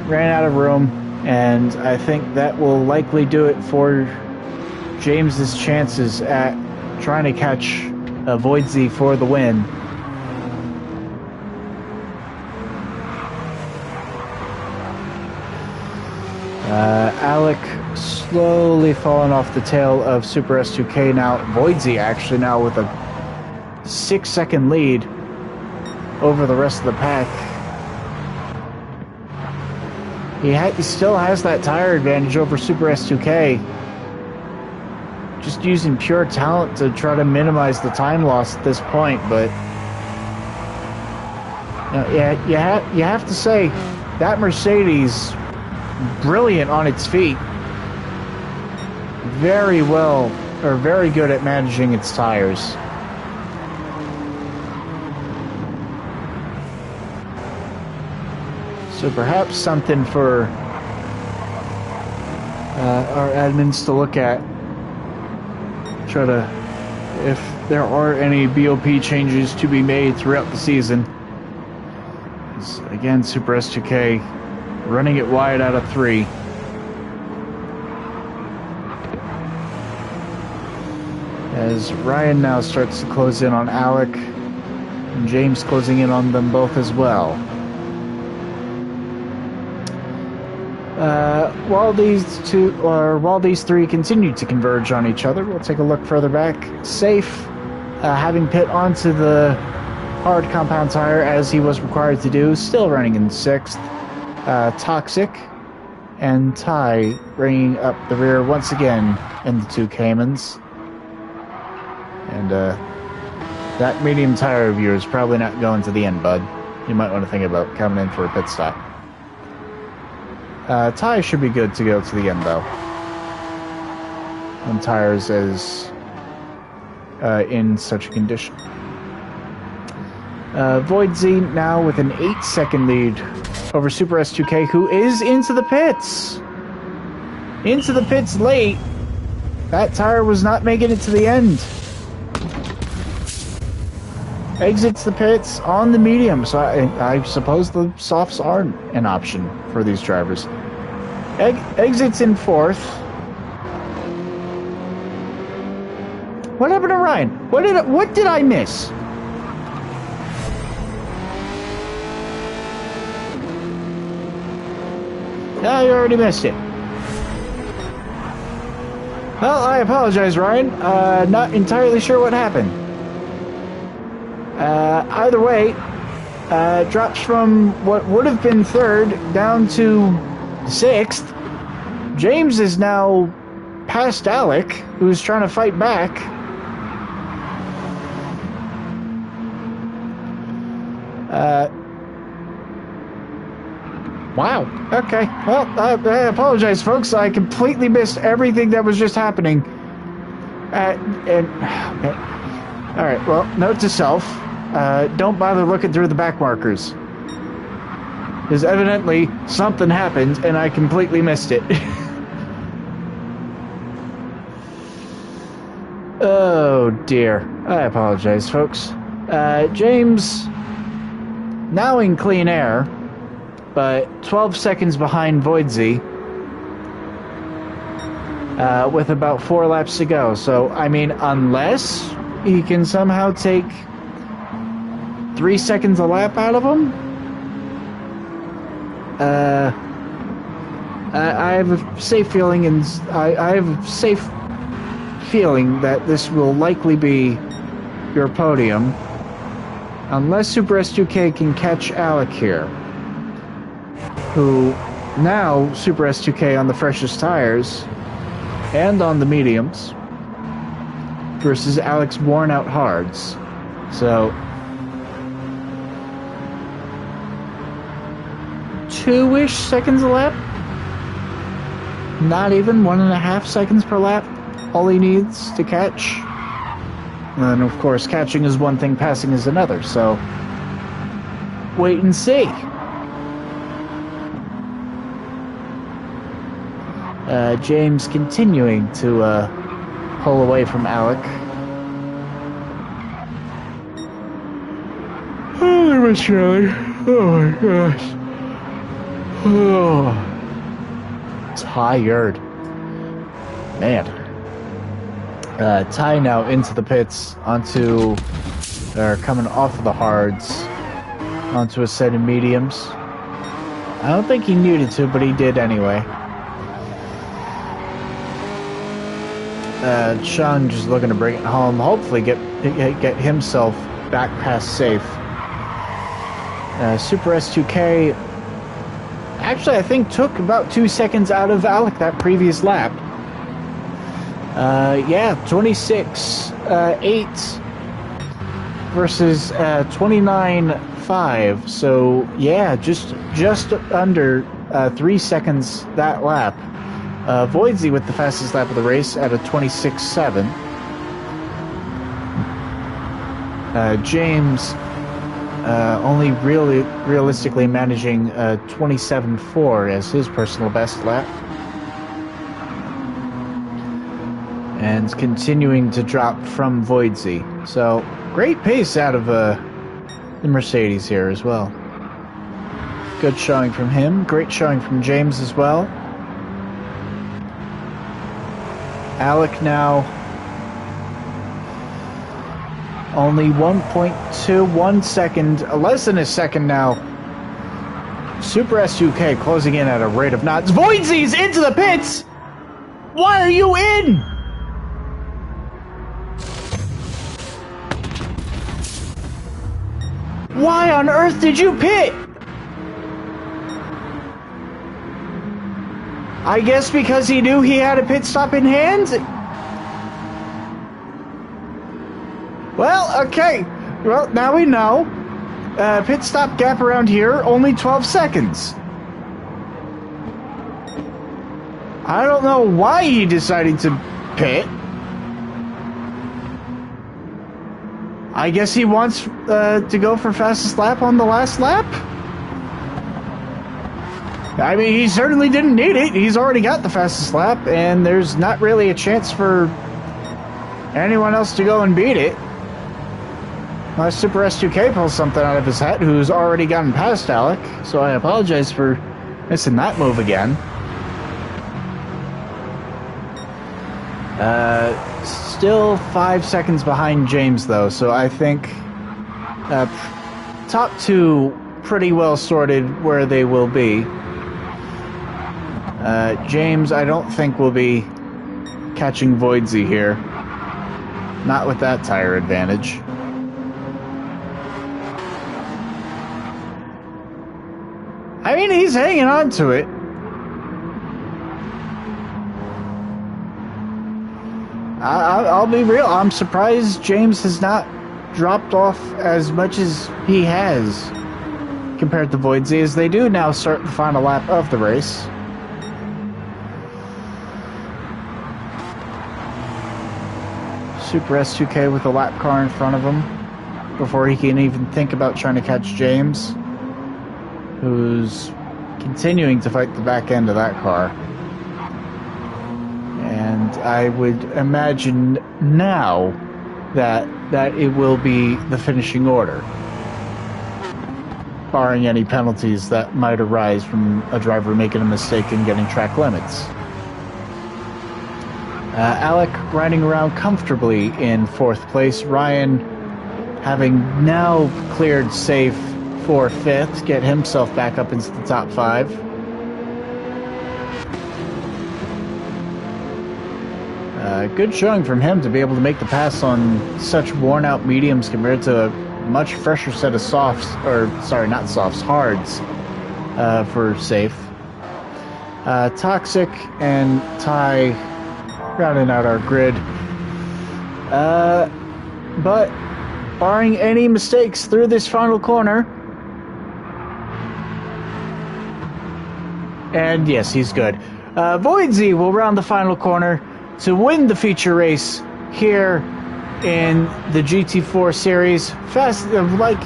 Ran out of room, and I think that will likely do it for James's chances at trying to catch Voidsey for the win. Alec slowly falling off the tail of Super S2K now. Voidsey actually now with a 6-second lead over the rest of the pack. He still has that tire advantage over Super S2K. Just using pure talent to try to minimize the time loss at this point, but you have to say that Mercedes, brilliant on its feet. Very good at managing its tires. So perhaps something for our admins to look at. Try to, if there are any BOP changes to be made throughout the season. Again, Super S2K running it wide out of 3. As Ryan now starts to close in on Alec, and James closing in on them both as well. While these three continue to converge on each other, we'll take a look further back. Safe, having pit onto the hard compound tire as he was required to do, still running in 6th. Toxic and Ty bringing up the rear once again in the 2 Caymans. And that medium tire of yours is probably not going to the end, bud. You might want to think about coming in for a pit stop. Ty should be good to go to the end, though. When tires is in such a condition. Voidsey now with an 8-second lead over Super S2K, who is into the pits. Into the pits late. That tire was not making it to the end. Exits the pits on the medium, so I suppose the softs are an option for these drivers. Exits in 4th. What happened to Ryan? What did I miss? No, you already missed it. Well, I apologize, Ryan. Not entirely sure what happened. Either way, drops from what would have been 3rd down to 6th. James is now past Alec, who's trying to fight back. Wow. Okay. Well, I apologize, folks. I completely missed everything that was just happening. Okay. All right. Well, note to self: don't bother looking through the back markers, because evidently something happened and I completely missed it. Oh dear. I apologize, folks. James, now in clean air, but 12 seconds behind Voidsy, with about 4 laps to go. So, I mean, unless he can somehow take 3 seconds a lap out of him, I have a safe feeling, and I have a safe feeling that this will likely be your podium, unless Super S2K can catch Alec here, who now Super S2K on the freshest tires and on the mediums versus Alec's worn out hards. So 2-ish seconds a lap, not even 1.5 seconds per lap, all he needs to catch. And of course, catching is one thing, passing is another, so wait and see. James continuing to pull away from Alec. Oh, my Charlie. Oh my gosh. Oh. Tired. Man. Ty now into the pits, onto, or coming off of the hards, onto a set of mediums. I don't think he needed to, but he did anyway. Sean just looking to bring it home, hopefully get himself back past safe. Super S2K actually, I think, took about 2 seconds out of Alec that previous lap. Yeah, 26.8 versus 29.5. So yeah, just under 3 seconds that lap. Voidsy with the fastest lap of the race at a 26.7. James only realistically managing 27.4 as his personal best lap. And continuing to drop from Voidsy. So, great pace out of the Mercedes here as well. Good showing from him. Great showing from James as well. Alec now only 1.21 second, less than a second now. Super S2K closing in at a rate of knots. Voidsy's into the pits! Why are you in? Why on earth did you pit? I guess because he knew he had a pit stop in hand? Well, okay. Well, now we know. Pit stop gap around here, only 12 seconds. I don't know why he decided to pit. I guess he wants to go for fastest lap on the last lap? I mean, he certainly didn't need it. He's already got the fastest lap, and there's not really a chance for anyone else to go and beat it. Unless Super S2K pulls something out of his hat, who's already gotten past Alec, so I apologize for missing that move again. Still 5 seconds behind James, though, so I think top two pretty well sorted where they will be. James, I don't think will be catching Voidsy here. Not with that tire advantage. I mean, he's hanging on to it. I'll be real. I'm surprised James has not dropped off as much as he has compared to Voidsy, as they do now start the final lap of the race. Super S2K with a lap car in front of him before he can even think about trying to catch James, who's continuing to fight the back end of that car. And and I would imagine now that it will be the finishing order, barring any penalties that might arise from a driver making a mistake and getting track limits. Alec riding around comfortably in 4th place. Ryan having now cleared safe for 5th, get himself back up into the top 5. Good showing from him to be able to make the pass on such worn-out mediums compared to a much fresher set of softs, or sorry, not softs, hards for safe. Toxic and Ty rounding out our grid. But barring any mistakes through this final corner, and yes, he's good. Voidsy will round the final corner to win the feature race here in the GT4 series. Fast, like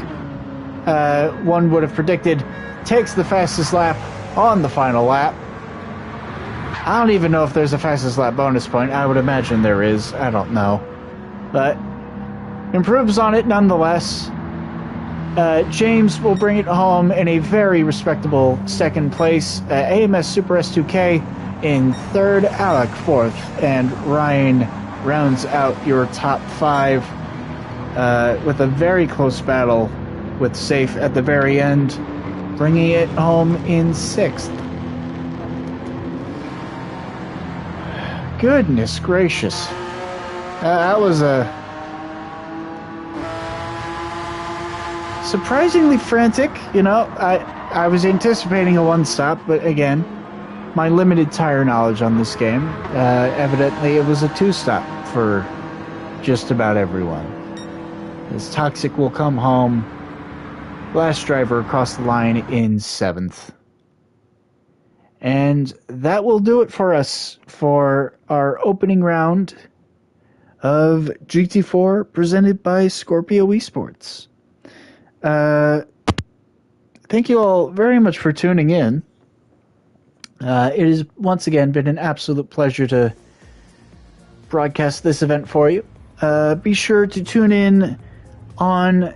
one would have predicted, takes the fastest lap on the final lap. I don't even know if there's a fastest lap bonus point. I would imagine there is. I don't know. But improves on it nonetheless. James will bring it home in a very respectable 2nd place. AMS Super S2K in 3rd, Alec 4th, and Ryan rounds out your top 5 with a very close battle with Safe at the very end, bringing it home in 6th. Goodness gracious. That was a surprisingly frantic, you know. I was anticipating a 1-stop, but again, my limited tire knowledge on this game, evidently it was a 2-stop for just about everyone. As Toxic will come home, last driver across the line in 7th. And that will do it for us for our opening round of GT4 presented by Scorpio eSports. Thank you all very much for tuning in. It has once again been an absolute pleasure to broadcast this event for you. Be sure to tune in on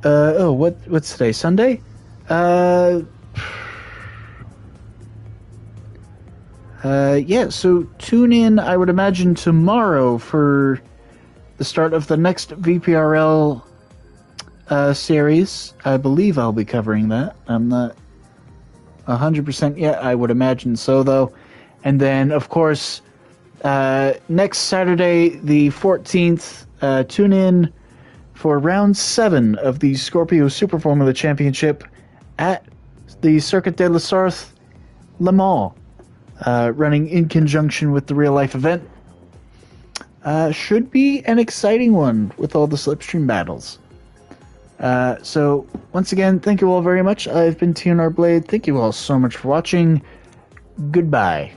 what's today? Sunday? So tune in, I would imagine, tomorrow for the start of the next VPRL series. I believe I'll be covering that. I'm not 100% yet. I would imagine so, though. And then, of course, next Saturday, the 14th, tune in for round 7 of the Scorpio Super Formula Championship at the Circuit de la Sarthe Le Mans, running in conjunction with the real-life event. Should be an exciting one with all the slipstream battles. So, once again, thank you all very much. I've been TNR Blade. Thank you all so much for watching. Goodbye.